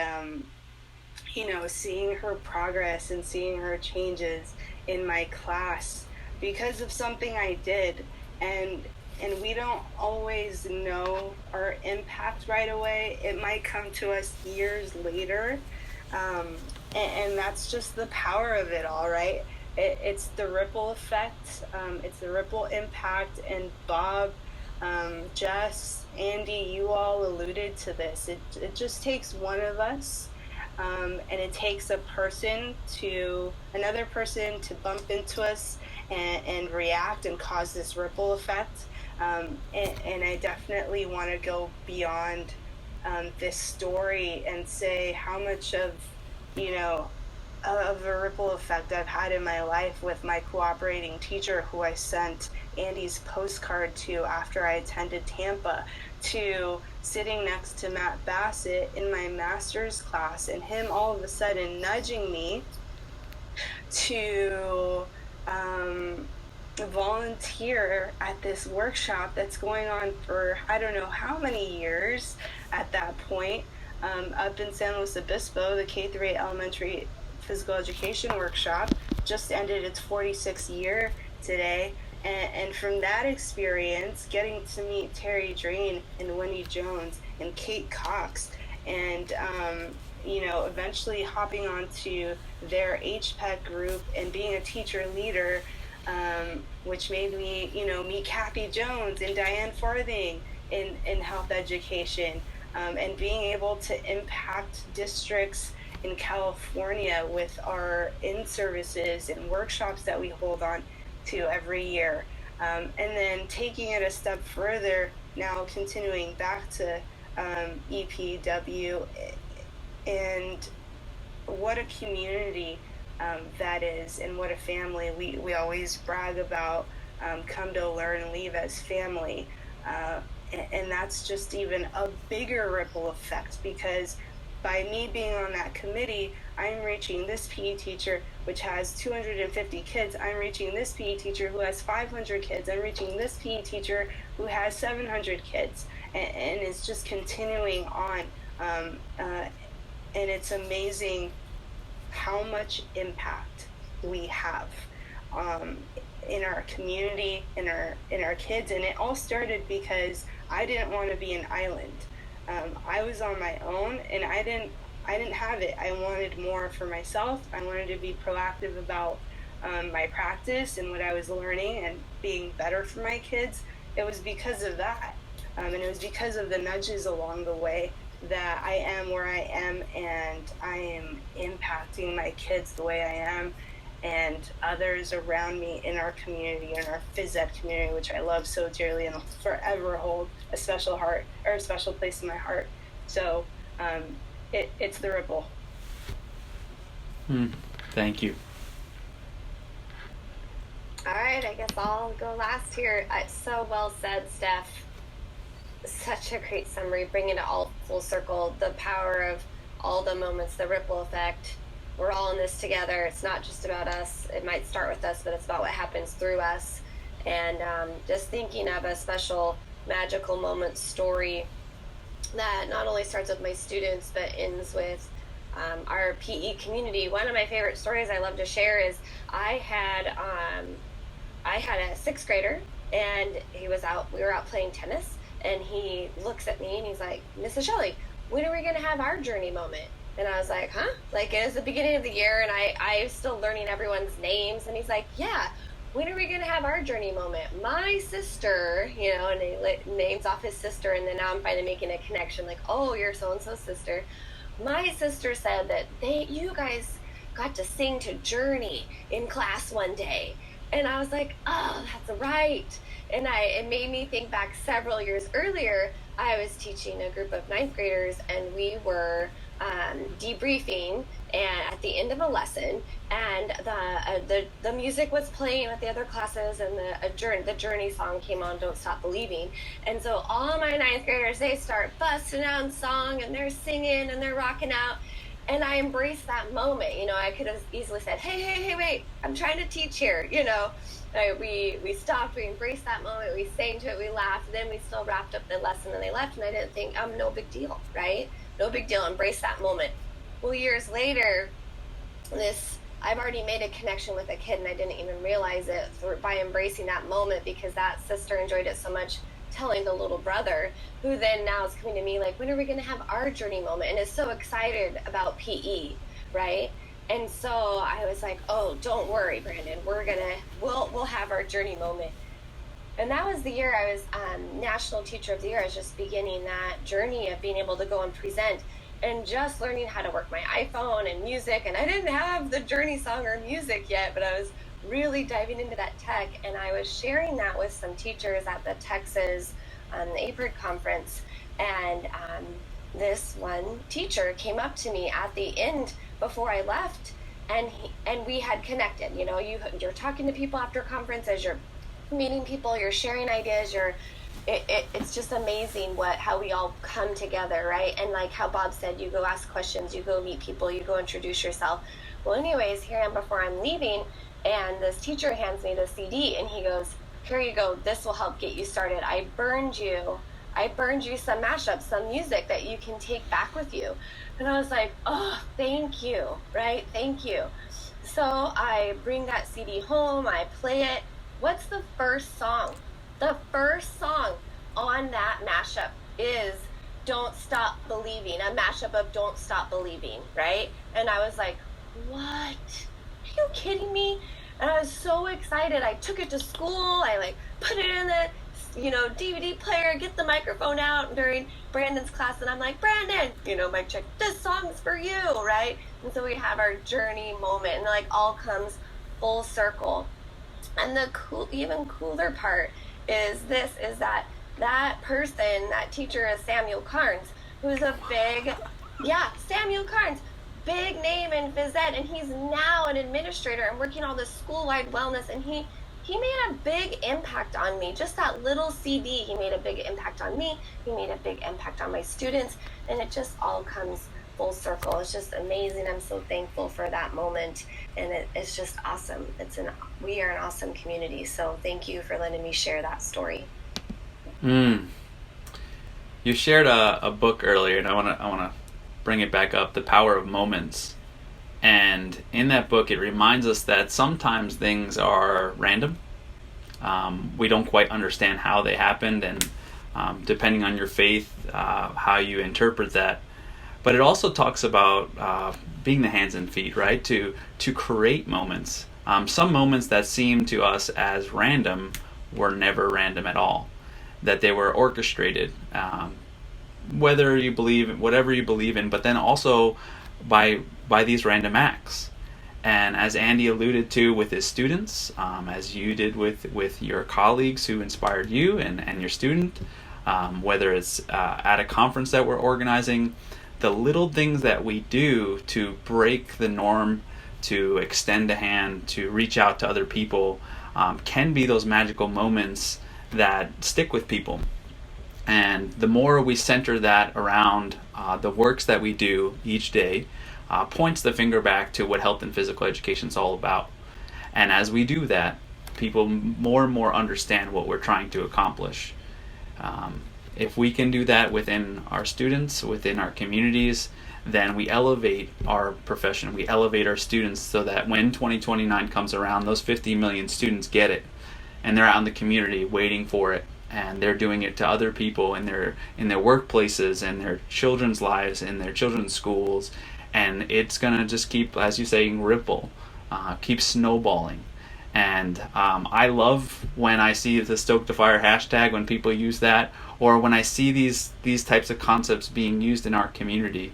seeing her progress and seeing her changes in my class because of something I did. And we don't always know our impact right away. It might come to us years later. And that's just the power of it all, right? It's the ripple effect. It's the ripple impact. And Bob, Jess, Andy, you all alluded to this. It just takes one of us. And it takes another person to bump into us and react and cause this ripple effect. And I definitely want to go beyond this story and say how much of a ripple effect I've had in my life with my cooperating teacher, who I sent Andy's postcard to after I attended Tampa, to sitting next to Matt Bassett in my master's class, and him all of a sudden nudging me to volunteer at this workshop that's going on for I don't know how many years at that point, up in San Luis Obispo. The K-8 elementary physical education workshop just ended its 46th year today. And from that experience, getting to meet Terry Drain and Wendy Jones and Kate Cox, and eventually hopping onto their HPEC group and being a teacher leader, which made me meet Kathy Jones and Diane Farthing in health education, and being able to impact districts in California with our in-services and workshops that we hold on to every year, and then taking it a step further, now continuing back to EPW, and what a community that is, and what a family. We always brag about come to learn, leave as family, and that's just even a bigger ripple effect, because by me being on that committee, I'm reaching this PE teacher, which has 250 kids. I'm reaching this PE teacher who has 500 kids. I'm reaching this PE teacher who has 700 kids. And it's just continuing on. And it's amazing how much impact we have in our community, in our kids. And it all started because I didn't want to be an island. I was on my own, and I didn't have it. I wanted more for myself. I wanted to be proactive about my practice and what I was learning and being better for my kids. It was because of that, and it was because of the nudges along the way that I am where I am, and I am impacting my kids the way I am, and others around me in our community, in our Phys-Ed community, which I love so dearly and will forever hold a special place in my heart. So it's the ripple. Thank you. All right, I guess I'll go last here. So well said, Steph. Such a great summary, bringing it all full circle. The power of all the moments, the ripple effect. We're all in this together. It's not just about us. It might start with us, but it's about what happens through us. And just thinking of a special magical moment story that not only starts with my students but ends with our PE community. One of my favorite stories I love to share is I had a sixth grader, and we were out playing tennis, and he looks at me and he's like, Mrs. Shelley, when are we going to have our journey moment? And I was like, huh? Like, it was the beginning of the year, and I was still learning everyone's names, and he's like, yeah, when are we going to have our journey moment? My sister, and he names off his sister, and then now I'm finally making a connection, like, oh, you're so-and-so's sister. My sister said that you guys got to sing to Journey in class one day. And I was like, oh, that's right. And it made me think back several years earlier. I was teaching a group of ninth graders, and we were debriefing and at the end of a lesson, and the music was playing with the other classes, and the Journey song came on, Don't Stop Believing. And so all my ninth graders, they start busting out in song, and they're singing and they're rocking out. And I embraced that moment. I could have easily said, hey, wait, I'm trying to teach here. We stopped, we embraced that moment, we sang to it, we laughed, then we still wrapped up the lesson and they left, and I didn't think, no big deal, right? No big deal, embrace that moment. Well, years later, I've already made a connection with a kid, and I didn't even realize it by embracing that moment, because that sister enjoyed it so much, telling the little brother, who then now is coming to me like, when are we going to have our journey moment? And is so excited about PE, right? And so I was like, oh, don't worry, Brandon, we'll have our journey moment. And that was the year I was National Teacher of the Year. I was just beginning that journey of being able to go and present, and just learning how to work my iPhone and music. And I didn't have the Journey song or music yet, but I was really diving into that tech. And I was sharing that with some teachers at the Texas ESPEchat conference. And this one teacher came up to me at the end before I left, and we had connected. You're talking to people after conference, as you're meeting people, you're sharing ideas, it's just amazing how we all come together, right? And like how Bob said, you go ask questions, you go meet people, you go introduce yourself. Well, anyways, here I am before I'm leaving, and this teacher hands me the CD, and he goes, here you go, this will help get you started. I burned you some mashups, some music that you can take back with you. And I was like, oh, thank you, right? Thank you. So I bring that CD home, I play it. What's the first song? The first song on that mashup is Don't Stop Believing, a mashup of Don't Stop Believing, right? And I was like, what? Are you kidding me? And I was so excited. I took it to school. I put it in the DVD player, get the microphone out during Brandon's class, and I'm like, Brandon, mic check, this song's for you, right? And so we have our journey moment, and it all comes full circle. And the even cooler part is that person, that teacher, is Samuel Carnes, who's a Samuel Carnes, big name in Phys-Ed, and he's now an administrator and working all this school-wide wellness, and he made a big impact on me. Just that little CD, he made a big impact on me, he made a big impact on my students, and it just all comes full circle. It's just amazing. I'm so thankful for that moment, and it's just awesome. We are an awesome community, so thank you for letting me share that story. You shared a book earlier, and I want to bring it back up, The Power of Moments. And in that book, it reminds us that sometimes things are random. We don't quite understand how they happened, and depending on your faith, how you interpret that. But it also talks about being the hands and feet, right? To create moments. Some moments that seem to us as random were never random at all. That they were orchestrated, whatever you believe in, but then also by these random acts. And as Andy alluded to with his students, as you did with your colleagues who inspired you and your student, whether it's at a conference that we're organizing, the little things that we do to break the norm, to extend a hand, to reach out to other people, can be those magical moments that stick with people. And the more we center that around the works that we do each day, points the finger back to what health and physical education is all about. And as we do that, people more and more understand what we're trying to accomplish. If we can do that within our students, within our communities, then we elevate our profession, we elevate our students, so that when 2029 comes around, those 50 million students get it, and they're out in the community waiting for it, and they're doing it to other people in their workplaces, in their children's lives, in their children's schools, and it's gonna just keep, as you say, ripple, keep snowballing. And I love when I see the Stoke the Fire hashtag, when people use that, or when I see these types of concepts being used in our community.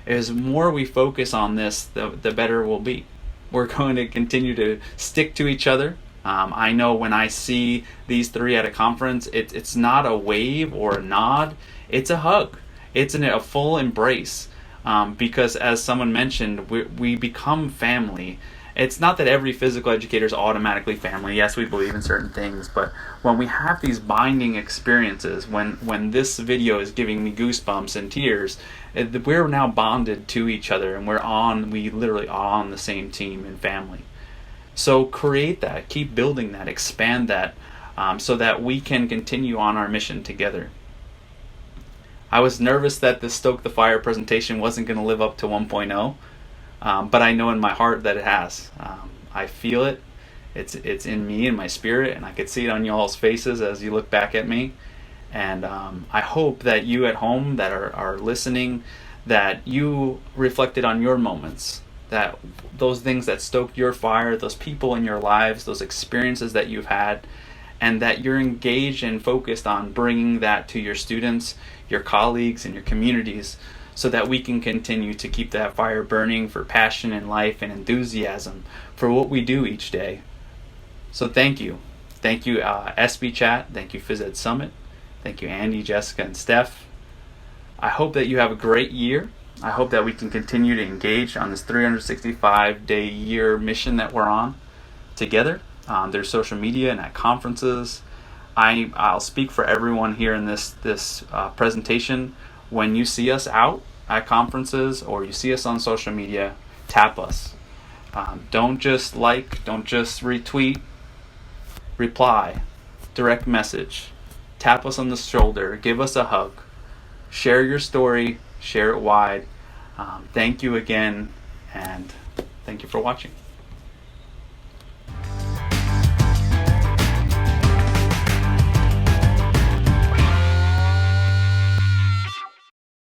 As more we focus on this, the better we'll be. We're going to continue to stick to each other. I know when I see these three at a conference, it's not a wave or a nod, it's a hug. It's a full embrace, because as someone mentioned, we become family. It's not that every physical educator is automatically family. Yes, we believe in certain things, but when we have these binding experiences, when this video is giving me goosebumps and tears, we're now bonded to each other, and we literally are on the same team and family. So create that, keep building that, expand that, so that we can continue on our mission together. I was nervous that the Stoke the Fire presentation wasn't going to live up to 1.0. But I know in my heart that it has. I feel it. It's in me and my spirit, and I could see it on y'all's faces as you look back at me. And I hope that you at home that are listening, that you reflected on your moments, that those things that stoked your fire, those people in your lives, those experiences that you've had, and that you're engaged and focused on bringing that to your students, your colleagues, and your communities, so that we can continue to keep that fire burning for passion and life and enthusiasm for what we do each day. So thank you. Thank you, ESPEchat. Thank you, Phys-Ed Summit. Thank you, Andy, Jessica, and Steph. I hope that you have a great year. I hope that we can continue to engage on this 365-day year mission that we're on together. There's social media and at conferences. I'll speak for everyone here in this presentation. When you see us out at conferences or you see us on social media, tap us. Don't just like, don't just retweet, reply, direct message. Tap us on the shoulder, give us a hug. Share your story, share it wide. Thank you again, and thank you for watching.